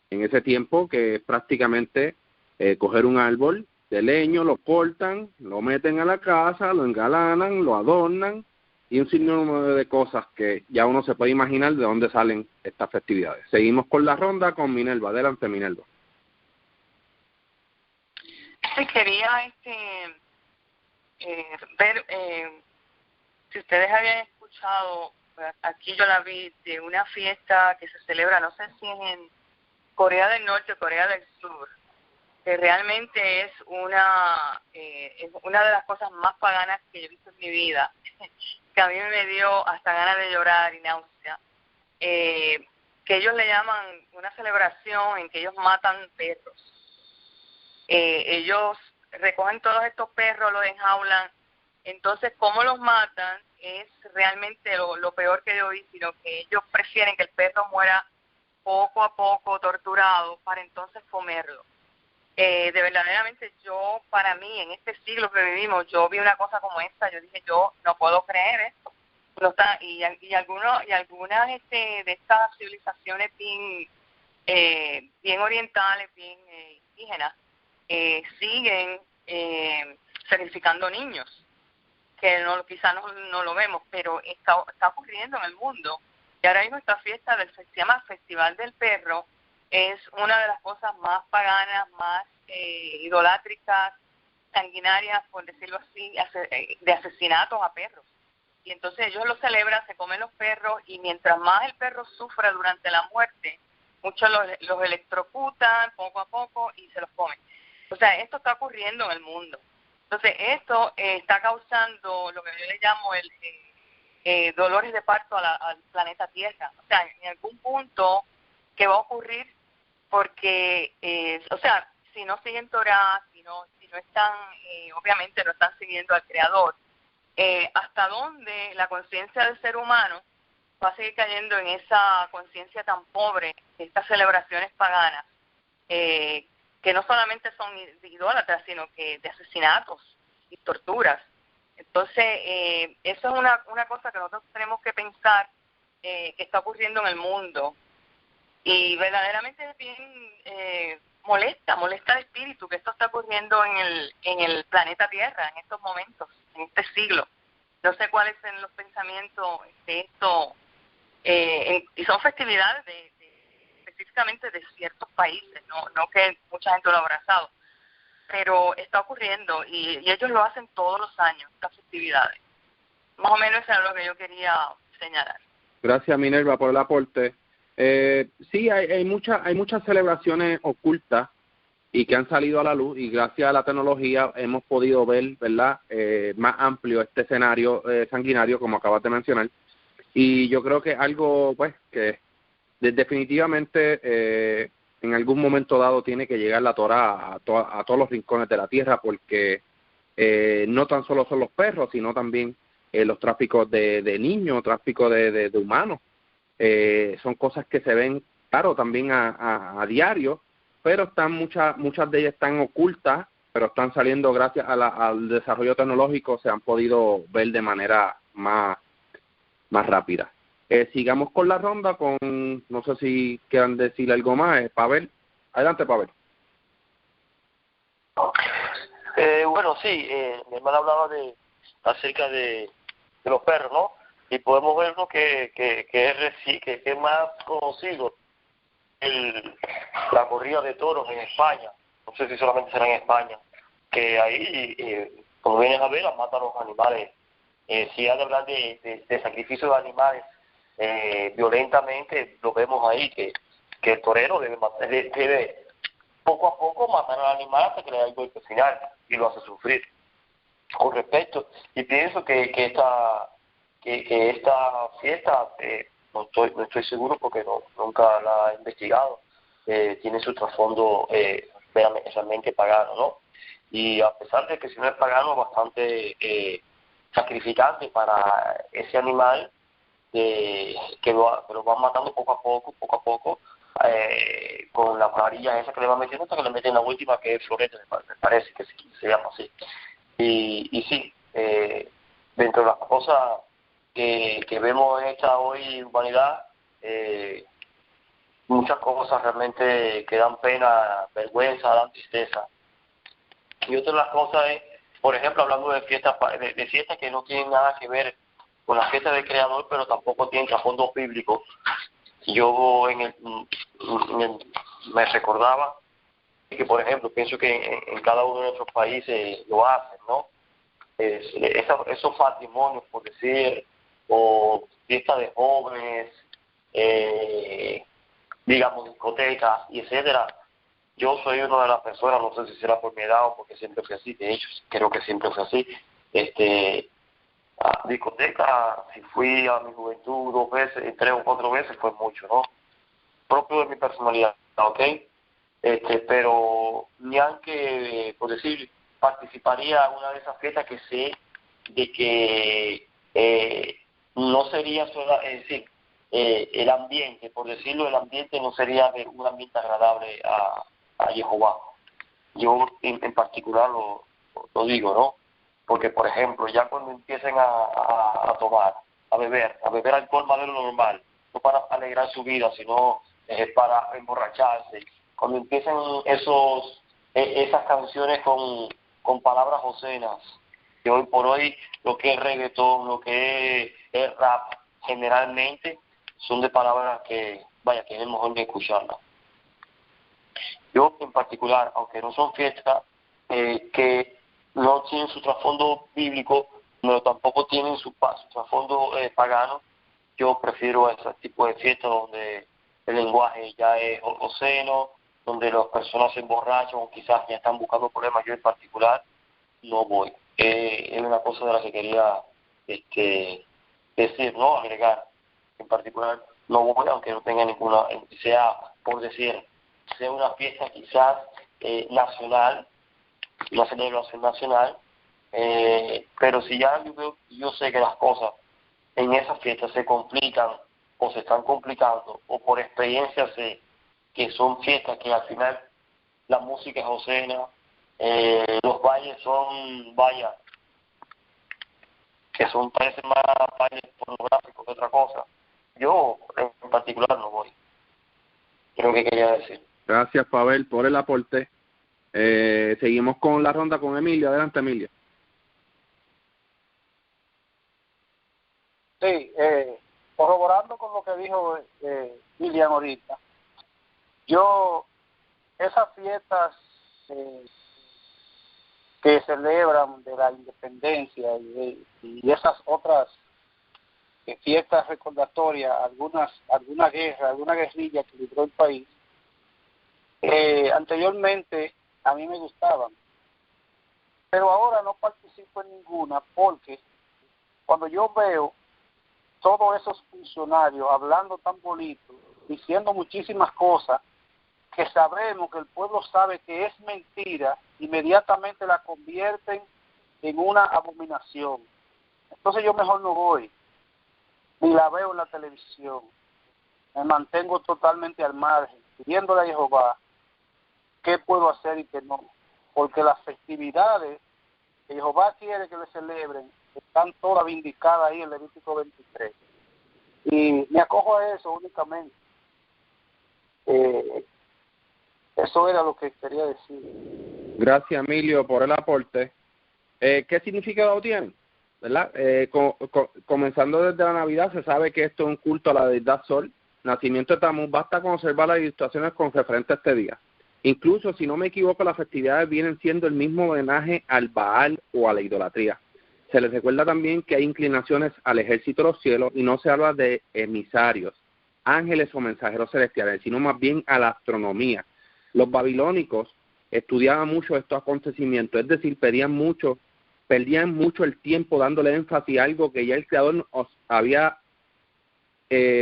en ese tiempo, que es prácticamente coger un árbol de leño, lo cortan, lo meten a la casa, lo engalanan, lo adornan, y un sinnúmero de cosas que ya uno se puede imaginar de dónde salen estas festividades. Seguimos con la ronda con Minerva. Adelante, Minerva. Sí, quería ver si ustedes habían escuchado, aquí yo la vi, de una fiesta que se celebra, no sé si es en Corea del Norte o Corea del Sur, que realmente es una de las cosas más paganas que yo he visto en mi vida, que a mí me dio hasta ganas de llorar y náusea, que ellos le llaman una celebración en que ellos matan perros. Ellos recogen todos estos perros, los enjaulan, entonces cómo los matan es realmente lo peor que yo vi, sino que ellos prefieren que el perro muera poco a poco, torturado, para entonces comerlo. De verdaderamente yo, para mí, en este siglo que vivimos, yo vi una cosa como esta, yo dije, yo no puedo creer esto. No está, y algunas de estas civilizaciones bien orientales, bien indígenas, siguen sacrificando niños, que quizás no lo vemos, pero está ocurriendo en el mundo. Y ahora mismo esta fiesta se llama Festival del Perro, es una de las cosas más paganas, más idolátricas, sanguinarias, por decirlo así, de asesinatos a perros. Y entonces ellos lo celebran, se comen los perros, y mientras más el perro sufra durante la muerte, muchos los electrocutan poco a poco y se los comen. O sea, esto está ocurriendo en el mundo. Entonces, esto está causando lo que yo le llamo dolores de parto al planeta Tierra. O sea, en algún punto que va a ocurrir porque, o sea, si no siguen Torah, si no están, obviamente no están siguiendo al Creador, hasta dónde la conciencia del ser humano va a seguir cayendo en esa conciencia tan pobre de estas celebraciones paganas, que no solamente son idólatras, sino que de asesinatos y torturas. Entonces, eso es una cosa que nosotros tenemos que pensar que está ocurriendo en el mundo. Y verdaderamente es bien molesta el espíritu que esto está ocurriendo en el planeta Tierra en estos momentos, en este siglo. No sé cuáles son los pensamientos de esto, y son festividades específicamente de ciertos países, no que mucha gente lo ha abrazado, pero está ocurriendo y ellos lo hacen todos los años, estas festividades. Más o menos eso es lo que yo quería señalar. Gracias, Minerva, por el aporte. Sí, hay muchas celebraciones ocultas y que han salido a la luz, y gracias a la tecnología hemos podido ver, ¿verdad?, más amplio este escenario sanguinario, como acabas de mencionar. Y yo creo que algo, pues, que definitivamente en algún momento dado tiene que llegar la Torah a todos los rincones de la tierra, porque no tan solo son los perros, sino también los tráficos de niños, tráfico de humanos. Son cosas que se ven, claro, también a diario, pero muchas de ellas están ocultas, pero están saliendo gracias al desarrollo tecnológico, se han podido ver de manera más rápida. Sigamos con la ronda no sé si quieran decir algo más. Pavel, adelante, Pavel. Bueno, sí, mi hermana hablaba acerca de los perros, ¿no? Y podemos ver que es más conocido la corrida de toros en España. No sé si solamente será en España, que ahí, como vienes a ver, matan los animales. Si hay de hablar de sacrificio de animales violentamente, lo vemos ahí, que el torero debe poco a poco matar al animal hasta que le da el golpe final y lo hace sufrir. Con respecto, y pienso que esta fiesta, no estoy seguro porque nunca la he investigado, tiene su trasfondo realmente pagano, ¿no? Y a pesar de que si no es pagano, bastante sacrificante para ese animal, que lo van matando poco a poco, con la amarilla esa que le va metiendo hasta que le meten la última, que es florete, me parece que se llama así. Y sí, dentro de las cosas que vemos en esta hoy humanidad, muchas cosas realmente que dan pena, vergüenza, dan tristeza. Y otra de las cosas es, por ejemplo, hablando de fiestas de fiestas que no tienen nada que ver con la fiesta del Creador, pero tampoco tienen trasfondo bíblico. Yo me recordaba que, por ejemplo, pienso que en cada uno de nuestros países lo hacen, ¿no? Esos matrimonios, por decir, o fiestas de jóvenes, digamos, discotecas y etcétera. Yo soy una de las personas, no sé si será por mi edad o porque siempre fui así, de hecho, creo que siempre fui así, a discoteca, si fui a mi juventud 2 veces, 3 o 4 veces, fue mucho, ¿no? Propio de mi personalidad, ¿ok? Pero ni aunque, por decir, participaría en una de esas fiestas que sé de que no sería solo, es decir, el ambiente, por decirlo, el ambiente no sería de un ambiente agradable a Jehová. Yo en particular lo digo, ¿no? Porque, por ejemplo, ya cuando empiecen a tomar, a beber alcohol más de lo normal, no para alegrar su vida, sino para emborracharse, cuando empiecen esas canciones con palabras obscenas, que hoy por hoy lo que es reggaetón, lo que es rap, generalmente son de palabras que, vaya, que es mejor ni escucharlas. Yo en particular, aunque no son fiestas que no tienen su trasfondo bíblico, pero tampoco tienen su trasfondo pagano, yo prefiero ese tipo de fiestas donde el lenguaje ya es obsceno, donde las personas se emborrachan o quizás ya están buscando problemas. Yo en particular no voy. Es una cosa de la que quería decir, ¿no? Agregar. En particular no voy, aunque no tenga ninguna, sea, por decir, sea una fiesta quizás nacional, una celebración nacional, pero si ya yo sé que las cosas en esas fiestas se complican o se están complicando, o por experiencia sé que son fiestas que al final la música es obscena, los bailes son, vaya, que son, parecen más bailes pornográficos que otra cosa. Yo en particular no voy. Creo que quería decir. Gracias, Pavel, por el aporte. Seguimos con la ronda con Emilio. Adelante, Emilio. Sí, corroborando con lo que dijo Lilian ahorita, yo, esas fiestas que celebran de la independencia y esas otras fiestas recordatorias, alguna guerrilla que libró el país, anteriormente a mí me gustaban, pero ahora no participo en ninguna, porque cuando yo veo todos esos funcionarios hablando tan bonito, diciendo muchísimas cosas que sabemos, que el pueblo sabe que es mentira, inmediatamente la convierten en una abominación. Entonces yo mejor no voy, ni la veo en la televisión. Me mantengo totalmente al margen, pidiéndole a Jehová qué puedo hacer y qué no. Porque las festividades que Jehová quiere que le celebren están todas vindicadas ahí en Levítico 23. Y me acojo a eso únicamente. Eso era lo que quería decir. Gracias, Emilio, por el aporte. ¿Qué significado tiene? ¿Verdad? Comenzando desde la Navidad, se sabe que esto es un culto a la deidad Sol, nacimiento de Tamuz. Basta con observar las ilustraciones con referente a este día. Incluso, si no me equivoco, las festividades vienen siendo el mismo homenaje al Baal o a la idolatría. Se les recuerda también que hay inclinaciones al ejército de los cielos y no se habla de emisarios, ángeles o mensajeros celestiales, sino más bien a la astronomía. Los babilónicos estudiaban mucho estos acontecimientos, es decir, perdían mucho el tiempo dándole énfasis a algo que ya el Creador os había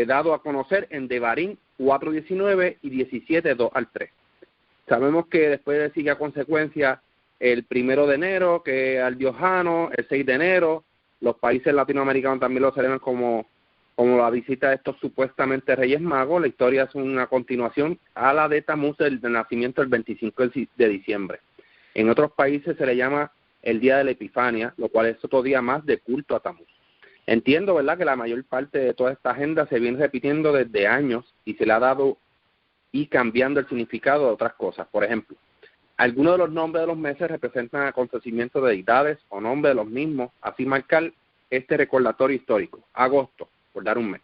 dado a conocer en Devarim 4:19 y 17:2 al 3. Sabemos que después sigue a consecuencia el 1 de enero, que al dios Jano, el 6 de enero, los países latinoamericanos también lo celebran como como la visita de estos supuestamente Reyes Magos. La historia es una continuación a la de Tamuz, del nacimiento del 25 de diciembre. En otros países se le llama el Día de la Epifania, lo cual es otro día más de culto a Tamuz. Entiendo, ¿verdad?, que la mayor parte de toda esta agenda se viene repitiendo desde años y se le ha dado y cambiando el significado de otras cosas. Por ejemplo, algunos de los nombres de los meses representan acontecimientos de deidades o nombres de los mismos, así marcar este recordatorio histórico. Agosto, por dar un mes.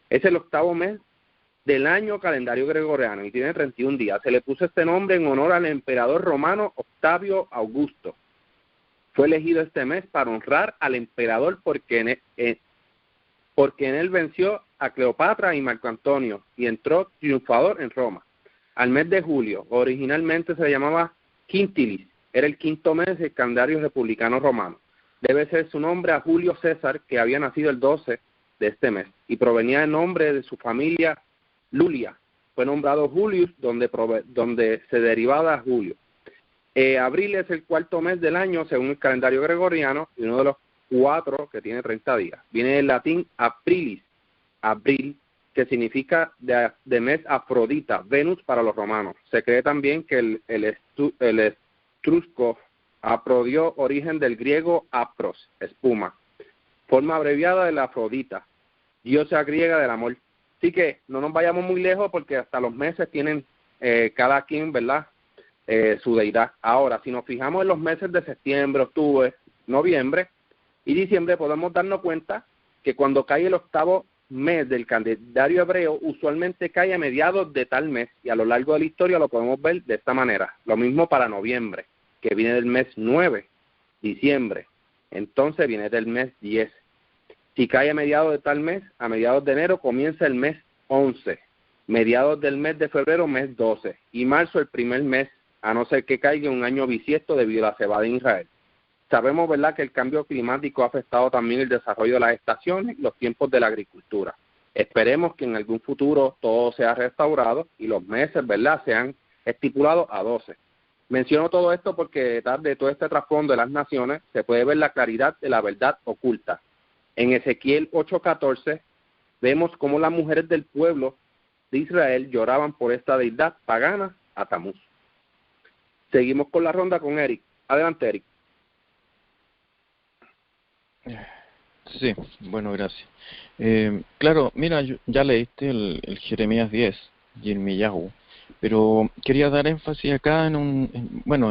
Es el 8º mes del año calendario gregoriano y tiene 31 días. Se le puso este nombre en honor al emperador romano Octavio Augusto. Fue elegido este mes para honrar al emperador porque en él venció a Cleopatra y Marco Antonio y entró triunfador en Roma. Al mes de julio, originalmente se llamaba Quintilis, era el 5º mes del calendario republicano romano. Debe ser su nombre a Julio César, que había nacido el 12 de este mes, y provenía del nombre de su familia Lulia. Fue nombrado Julius, donde se derivaba Julio. Abril es el 4º mes del año, según el calendario gregoriano, y uno de los 4 que tiene 30 días. Viene del latín aprilis, abril, que significa de mes Afrodita, Venus para los romanos. Se cree también que el etrusco aprodió origen del griego apros, espuma, forma abreviada de la Afrodita, diosa griega del amor. Así que no nos vayamos muy lejos porque hasta los meses tienen cada quien, ¿verdad?, su deidad. Ahora, si nos fijamos en los meses de septiembre, octubre, noviembre y diciembre, podemos darnos cuenta que cuando cae el 8º mes del calendario hebreo, usualmente cae a mediados de tal mes, y a lo largo de la historia lo podemos ver de esta manera. Lo mismo para noviembre, que viene del mes 9, diciembre, entonces viene del mes 10. Si cae a mediados de tal mes, a mediados de enero comienza el mes 11, mediados del mes de febrero, mes 12, y marzo el primer mes, a no ser que caiga un año bisiesto debido a la cebada en Israel. Sabemos, ¿verdad?, que el cambio climático ha afectado también el desarrollo de las estaciones y los tiempos de la agricultura. Esperemos que en algún futuro todo sea restaurado y los meses, ¿verdad?, sean estipulados a 12. Menciono todo esto porque detrás de todo este trasfondo de las naciones se puede ver la claridad de la verdad oculta. En Ezequiel 8:14 vemos cómo las mujeres del pueblo de Israel lloraban por esta deidad pagana a Tamuz. Seguimos con la ronda con Eric. Adelante, Eric. Sí, bueno, gracias. Claro, mira, ya leíste el Jeremías 10 y el Millahu, pero quería dar énfasis acá en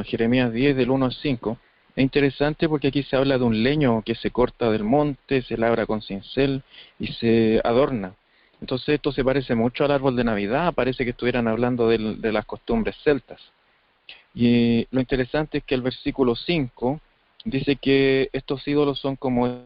Jeremías 10 del 1 al 5. Es interesante porque aquí se habla de un leño que se corta del monte, se labra con cincel y se adorna. Entonces esto se parece mucho al árbol de Navidad, parece que estuvieran hablando de las costumbres celtas. Y lo interesante es que el versículo 5 dice que estos ídolos son como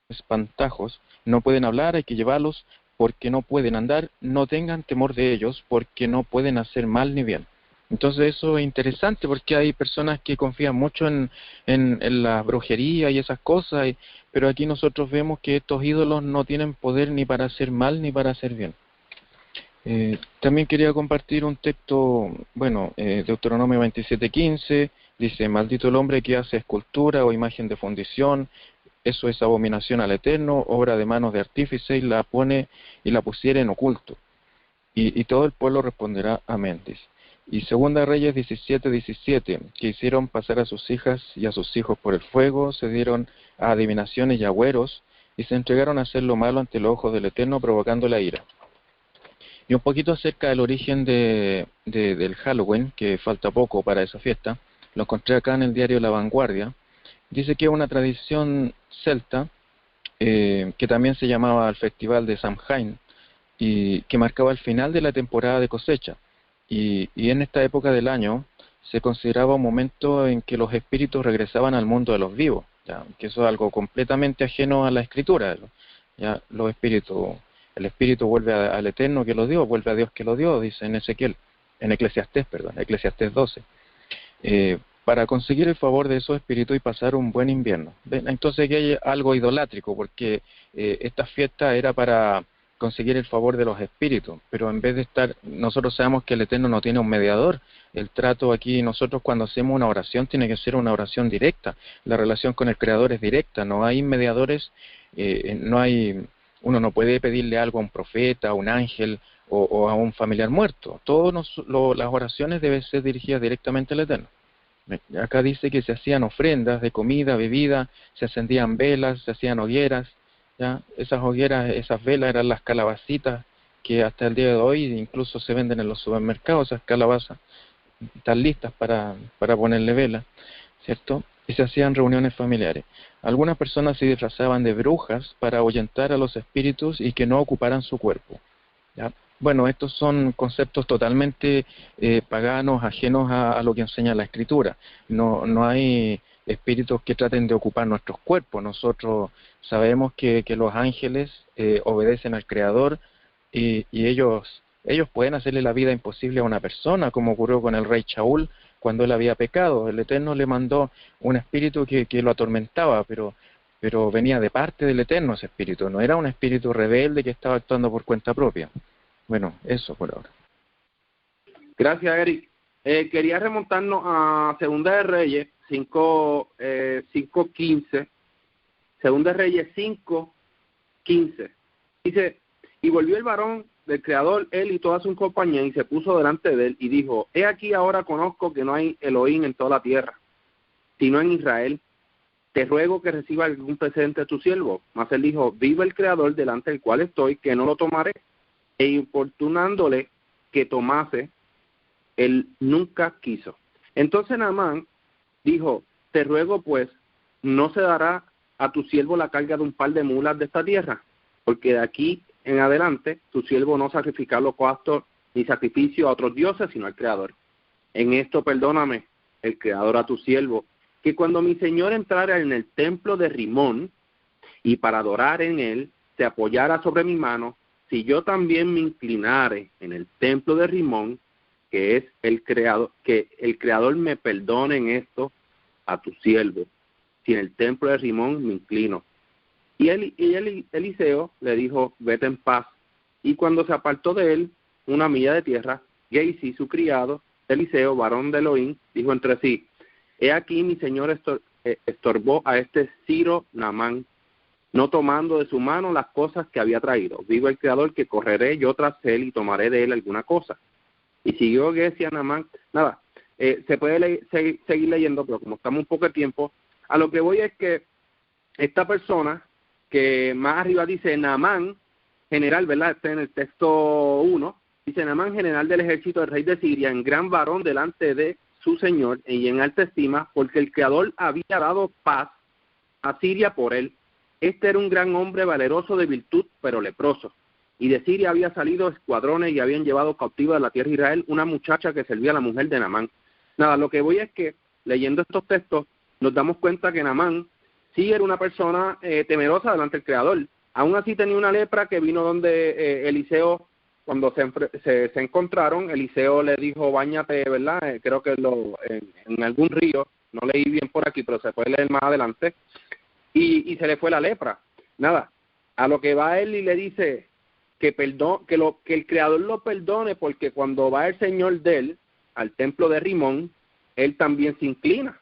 espantajos, no pueden hablar, hay que llevarlos porque no pueden andar, no tengan temor de ellos porque no pueden hacer mal ni bien. Entonces eso es interesante porque hay personas que confían mucho en la brujería y esas cosas, pero aquí nosotros vemos que estos ídolos no tienen poder ni para hacer mal ni para hacer bien. También quería compartir un texto, Deuteronomio 27:15, dice: maldito el hombre que hace escultura o imagen de fundición, eso es abominación al Eterno, obra de manos de artífice, y la pone y la pusiera en oculto. Y todo el pueblo responderá amén, dice. Y Segunda Reyes 17:17, que hicieron pasar a sus hijas y a sus hijos por el fuego, se dieron a adivinaciones y agüeros, y se entregaron a hacer lo malo ante los ojos del Eterno, provocando la ira. Y un poquito acerca del origen del Halloween, que falta poco para esa fiesta, lo encontré acá en el diario La Vanguardia. Dice que es una tradición celta, que también se llamaba el Festival de Samhain, y que marcaba el final de la temporada de cosecha. Y en esta época del año se consideraba un momento en que los espíritus regresaban al mundo de los vivos, ya, que eso es algo completamente ajeno a la Escritura. Ya, el espíritu vuelve al Eterno que lo dio, vuelve a Dios que lo dio, dice en Eclesiastés 12. Para conseguir el favor de esos espíritus y pasar un buen invierno. Entonces aquí hay algo idolátrico, porque esta fiesta era para conseguir el favor de los espíritus, pero en vez de nosotros sabemos que el Eterno no tiene un mediador. El trato aquí, nosotros cuando hacemos una oración tiene que ser una oración directa. La relación con el Creador es directa, no hay mediadores, no hay uno no puede pedirle algo a un profeta, a un ángel o a un familiar muerto. Todas las oraciones deben ser dirigidas directamente al Eterno. Acá dice que se hacían ofrendas de comida, bebida, se encendían velas, se hacían hogueras, ¿ya? Esas hogueras, esas velas eran las calabacitas que hasta el día de hoy incluso se venden en los supermercados, esas calabazas están listas para ponerle vela, ¿cierto? Y se hacían reuniones familiares. Algunas personas se disfrazaban de brujas para ahuyentar a los espíritus y que no ocuparan su cuerpo, ¿ya? Bueno, estos son conceptos totalmente paganos, ajenos a lo que enseña la Escritura. No hay espíritus que traten de ocupar nuestros cuerpos. Nosotros sabemos que los ángeles obedecen al Creador y ellos pueden hacerle la vida imposible a una persona, como ocurrió con el rey Shaul cuando él había pecado. El Eterno le mandó un espíritu que lo atormentaba, pero venía de parte del Eterno ese espíritu, no era un espíritu rebelde que estaba actuando por cuenta propia. Bueno, eso por ahora. Gracias, Eric. Quería remontarnos a Segunda de Reyes 5:15. Segunda de Reyes 5:15. Dice, y volvió el varón del Creador, él y toda su compañía, y se puso delante de él, y dijo, he aquí ahora conozco que no hay Elohim en toda la tierra, sino en Israel. Te ruego que reciba algún presente de tu siervo. Mas él dijo, viva el Creador delante del cual estoy, que no lo tomaré. E importunándole que tomase, él nunca quiso. Entonces Naamán dijo, te ruego pues, no se dará a tu siervo la carga de un par de mulas de esta tierra, porque de aquí en adelante tu siervo no sacrifica holocausto ni sacrificio a otros dioses, sino al Creador. En esto perdóname, el Creador, a tu siervo, que cuando mi Señor entrara en el templo de Rimón, y para adorar en él, se apoyara sobre mi mano, si yo también me inclinare en el templo de Rimón, que es el Creador, que el Creador me perdone en esto a tu siervo, si en el templo de Rimón me inclino. Y Eliseo le dijo, vete en paz. Y cuando se apartó de él una milla de tierra, Gehazi, su criado, Eliseo, varón de Elohim, dijo entre sí, he aquí mi señor estorbó a este Ciro Naamán, no tomando de su mano las cosas que había traído. Vivo el Creador que correré yo tras él y tomaré de él alguna cosa. Y siguió Gehazi a Naamán. Nada, se puede seguir leyendo, pero como estamos un poco de tiempo, a lo que voy es que esta persona, que más arriba dice Naamán, general, ¿verdad? Está en el texto 1, dice Naamán, general del ejército del rey de Siria, en gran varón delante de su señor y en alta estima, porque el Creador había dado paz a Siria por él. Este era un gran hombre valeroso de virtud, pero leproso. Y de Siria había salido escuadrones y habían llevado cautiva de la tierra de Israel una muchacha que servía a la mujer de Naamán. Nada, lo que voy es que, leyendo estos textos, nos damos cuenta que Naamán sí era una persona temerosa delante del Creador. Aún así tenía una lepra que vino donde Eliseo, cuando se encontraron, Eliseo le dijo, báñate, ¿verdad? Creo que en algún río, no leí bien por aquí, pero se puede leer más adelante. Y se le fue la lepra. Nada, a lo que va él y le dice que el Creador lo perdone, porque cuando va el Señor de él al templo de Rimón, él también se inclina.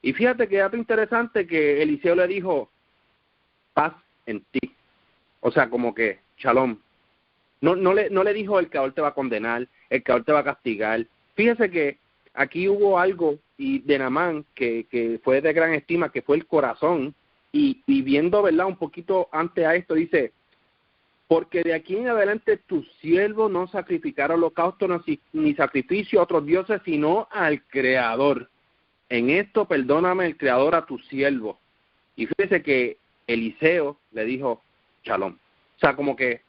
Y fíjate que dato interesante que Eliseo le dijo, paz en ti. O sea, como que, shalom. No le dijo, el Creador te va a condenar, el Creador te va a castigar. Fíjese que aquí hubo algo y de Naamán que fue de gran estima, que fue el corazón. Y viendo, ¿verdad?, un poquito antes a esto, dice, porque de aquí en adelante tu siervo no sacrificará holocausto ni sacrificio a otros dioses, sino al Creador. En esto perdóname el Creador a tu siervo. Y fíjese que Eliseo le dijo, shalom. O sea, como que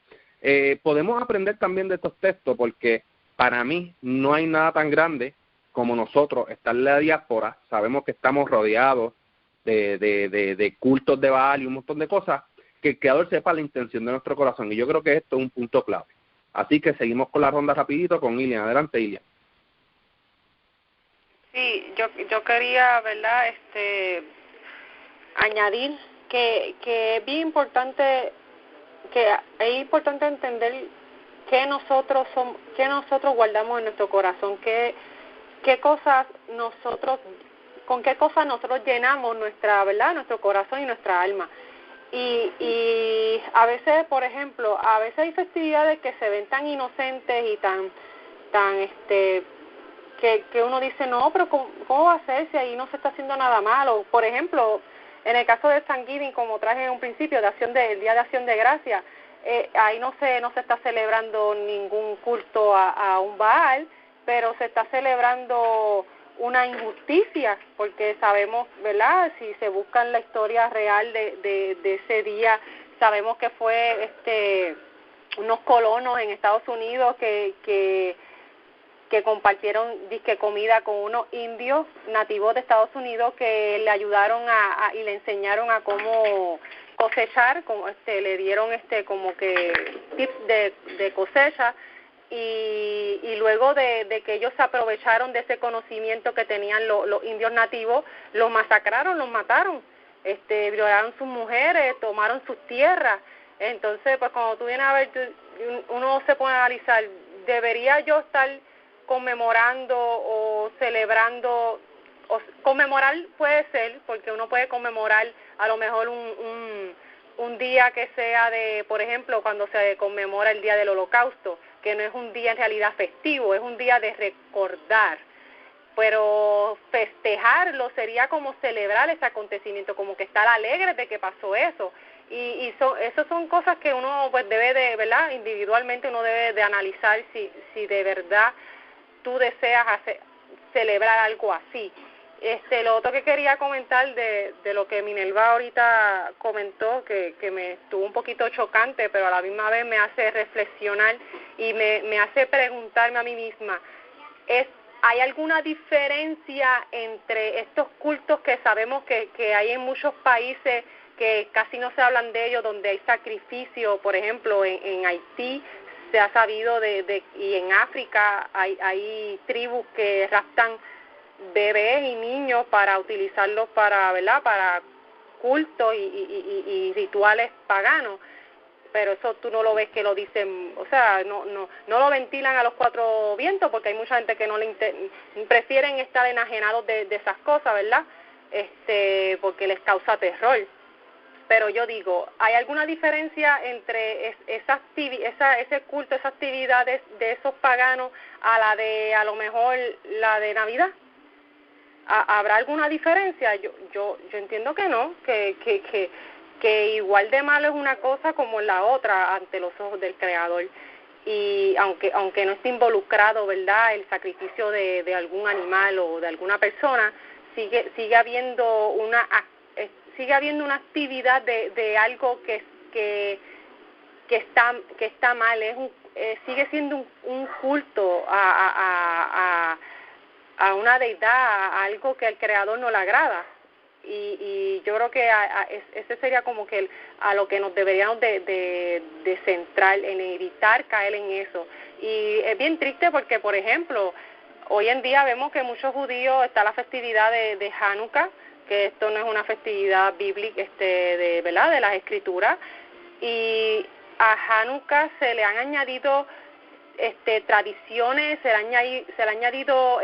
podemos aprender también de estos textos, porque para mí no hay nada tan grande como nosotros estar en la diáspora. Sabemos que estamos rodeados de cultos de Baal y un montón de cosas, que el Creador sepa la intención de nuestro corazón. Y yo creo que esto es un punto clave. Así que seguimos con la ronda rapidito con Ilian. Adelante, Ilian. Sí, yo quería, ¿verdad?, añadir que es bien importante, que es importante entender qué nosotros guardamos en nuestro corazón, qué cosas con qué cosas nosotros llenamos nuestra, ¿verdad?, nuestro corazón y nuestra alma. y a veces, por ejemplo, a veces hay festividades que se ven tan inocentes y tan que uno dice, no, pero ¿cómo va a ser si ahí no se está haciendo nada malo? Por ejemplo, en el caso de Thanksgiving, como traje en un principio, el Día de Acción de Gracia, ahí no se está celebrando ningún culto a un Baal, pero se está celebrando una injusticia, porque sabemos, ¿verdad?, si se busca la historia real de ese día, sabemos que fue unos colonos en Estados Unidos que compartieron disque comida con unos indios nativos de Estados Unidos que le ayudaron y le enseñaron a cómo cosechar, le dieron como que tips de cosecha, y luego de que ellos se aprovecharon de ese conocimiento que tenían los indios nativos, los masacraron, los mataron, violaron sus mujeres, tomaron sus tierras. Entonces, pues cuando tú vienes a ver, uno se pone a analizar, ¿debería yo estar conmemorando o celebrando? Conmemorar puede ser, porque uno puede conmemorar a lo mejor un día que sea por ejemplo, cuando se conmemora el Día del Holocausto, que no es un día en realidad festivo, es un día de recordar, pero festejarlo sería como celebrar ese acontecimiento, como que estar alegre de que pasó eso, y eso son cosas que uno pues debe de, ¿verdad?, individualmente uno debe de analizar si de verdad tú deseas celebrar algo así. Lo otro que quería comentar de lo que Minerva ahorita comentó, que me estuvo un poquito chocante, pero a la misma vez me hace reflexionar y me hace preguntarme a mí misma, ¿hay alguna diferencia entre estos cultos que sabemos que hay en muchos países que casi no se hablan de ellos, donde hay sacrificio? Por ejemplo, en Haití se ha sabido y en África hay tribus que raptan bebés y niños para utilizarlos para cultos y rituales paganos, pero eso tú no lo ves que lo dicen, o sea, no lo ventilan a los cuatro vientos, porque hay mucha gente que prefieren estar enajenados de esas cosas, ¿verdad? Porque les causa terror. Pero yo digo, ¿hay alguna diferencia entre ese culto, esas actividades de esos paganos a lo mejor la de Navidad? ¿Habrá alguna diferencia? Yo entiendo que no, que igual de malo es una cosa como la otra ante los ojos del Creador, y aunque no esté involucrado, ¿verdad?, el sacrificio de algún animal o de alguna persona, sigue habiendo una actividad de algo que está mal, sigue siendo un culto a una deidad, a algo que al Creador no le agrada, y yo creo que ese sería como que a lo que nos deberíamos de centrar, en evitar caer en eso. Y es bien triste porque, por ejemplo, hoy en día vemos que muchos judíos, está la festividad de Hanukkah, que esto no es una festividad bíblica, ¿verdad?, de las Escrituras, y a Hanukkah se le han añadido tradiciones, se le ha añadido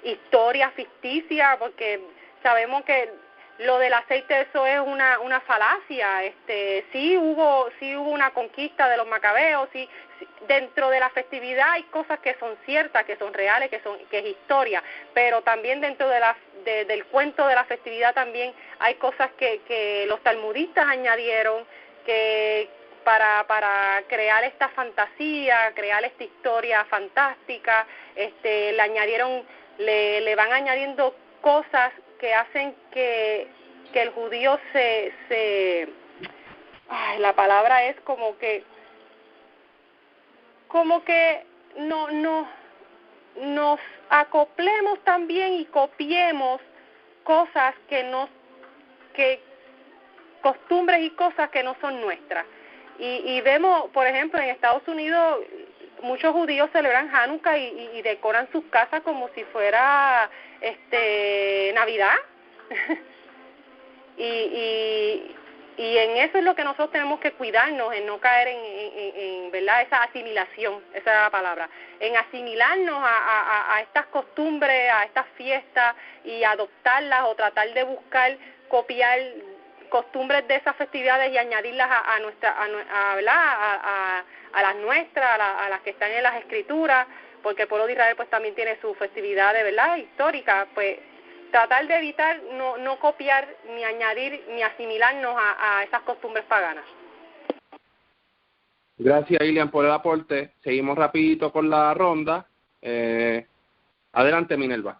historias ficticias, porque sabemos que lo del aceite, eso es una falacia. Sí hubo una conquista de los macabeos, sí, dentro de la festividad hay cosas que son ciertas, que son reales, que es historia, pero también dentro del cuento de la festividad también hay cosas que los talmudistas añadieron, que para crear esta fantasía, crear esta historia fantástica, le van añadiendo cosas que hacen que el judío la palabra es como que no nos acoplemos también y copiemos cosas que costumbres y cosas que no son nuestras. Y vemos, por ejemplo, en Estados Unidos, muchos judíos celebran Hanukkah y decoran sus casas como si fuera Navidad. y en eso es lo que nosotros tenemos que cuidarnos, en no caer en ¿verdad?, esa asimilación, esa es la palabra, en asimilarnos a estas costumbres, a estas fiestas, y adoptarlas o tratar de buscar copiar costumbres de esas festividades y añadirlas a las nuestras, a las que están en las escrituras, porque el pueblo de Israel pues también tiene sus festividades, ¿verdad?, históricas, pues tratar de evitar no copiar ni añadir ni asimilarnos a esas costumbres paganas. Gracias, Ilian, por el aporte. Seguimos rapidito con la ronda. Adelante, Minerva.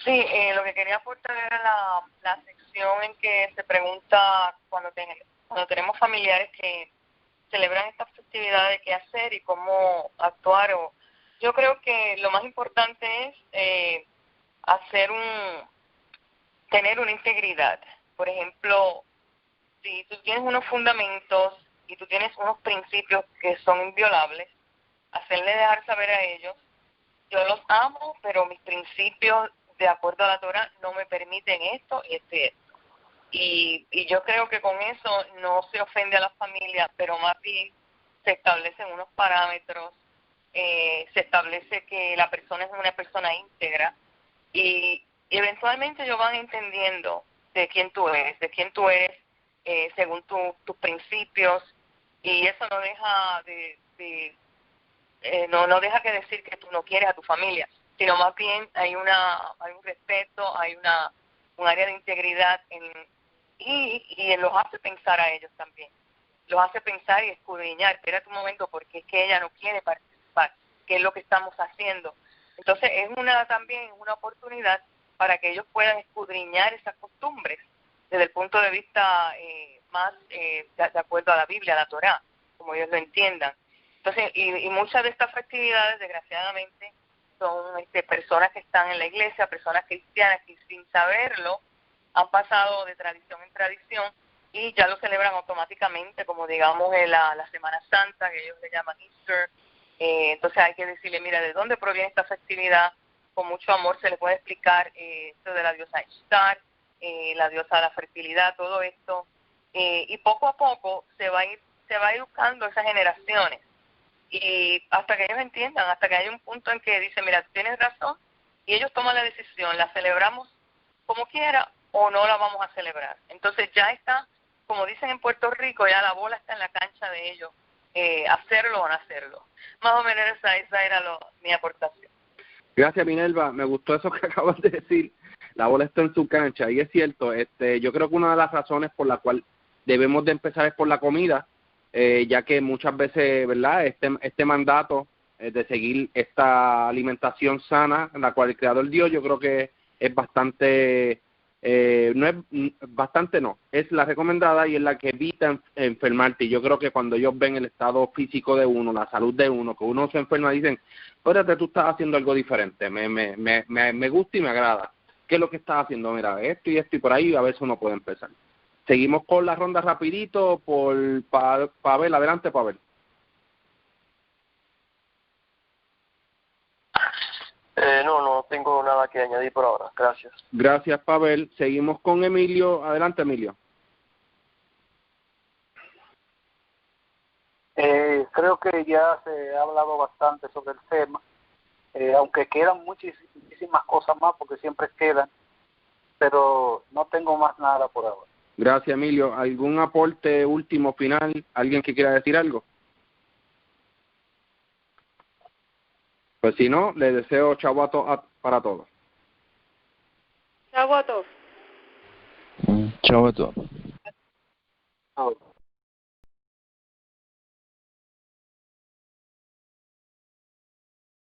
Sí, lo que quería aportar era la sección en que se pregunta cuando tenemos familiares que celebran estas festividades, qué hacer y cómo actuar. Yo creo que lo más importante es tener una integridad. Por ejemplo, si tú tienes unos fundamentos y tú tienes unos principios que son inviolables, hacerle dejar saber a ellos, yo los amo, pero mis principios de acuerdo a la Torah no me permiten esto y esto y esto. Y yo creo que con eso no se ofende a la familia, pero más bien se establecen unos parámetros, se establece que la persona es una persona íntegra y eventualmente ellos van entendiendo de quién tú eres según tus principios, y eso no deja no deja que decir que tú no quieres a tu familia, sino más bien hay un respeto, hay un área de integridad y los hace pensar a ellos también, los hace pensar y escudriñar, espérate un momento, porque es que ella no quiere participar, qué es lo que estamos haciendo. Entonces es también una oportunidad para que ellos puedan escudriñar esas costumbres desde el punto de vista más de acuerdo a la Biblia, a la Torá, como ellos lo entiendan. Entonces, y muchas de estas festividades, desgraciadamente, son personas que están en la iglesia, personas cristianas que sin saberlo han pasado de tradición en tradición y ya lo celebran automáticamente, como digamos la Semana Santa, que ellos le llaman Easter. Entonces hay que decirle, mira, ¿de dónde proviene esta festividad? Con mucho amor se le puede explicar esto de la diosa Ishtar, la diosa de la fertilidad, todo esto, y poco a poco se va a ir educando esas generaciones, y hasta que ellos entiendan, hasta que haya un punto en que dicen, mira, tú tienes razón, y ellos toman la decisión, la celebramos como quiera o no la vamos a celebrar. Entonces ya está, como dicen en Puerto Rico, ya la bola está en la cancha de ellos, hacerlo o no hacerlo. Más o menos esa era mi aportación. Gracias, Minerva. Me gustó eso que acabas de decir. La bola está en su cancha, y es cierto. Yo creo que una de las razones por la cual debemos de empezar es por la comida, ya que muchas veces, ¿verdad?, este mandato de seguir esta alimentación sana, en la cual el Creador dio, yo creo que es bastante, es la recomendada y es la que evita enfermarte. Y yo creo que cuando ellos ven el estado físico de uno, la salud de uno, que uno se enferma, dicen, espérate, tú estás haciendo algo diferente, me gusta y me agrada. ¿Qué es lo que estás haciendo? Mira, esto y por ahí a veces uno puede empezar. Seguimos con la ronda rapidito por Pavel. Adelante, Pavel. No tengo nada que añadir por ahora. Gracias. Gracias, Pavel. Seguimos con Emilio. Adelante, Emilio. Creo que ya se ha hablado bastante sobre el tema, aunque quedan muchísimas cosas más, porque siempre quedan, pero no tengo más nada por ahora. Gracias, Emilio. ¿Algún aporte último, final? ¿Alguien que quiera decir algo? Pues si no, le deseo Shavuot para todos. Shavuot. Shavuot.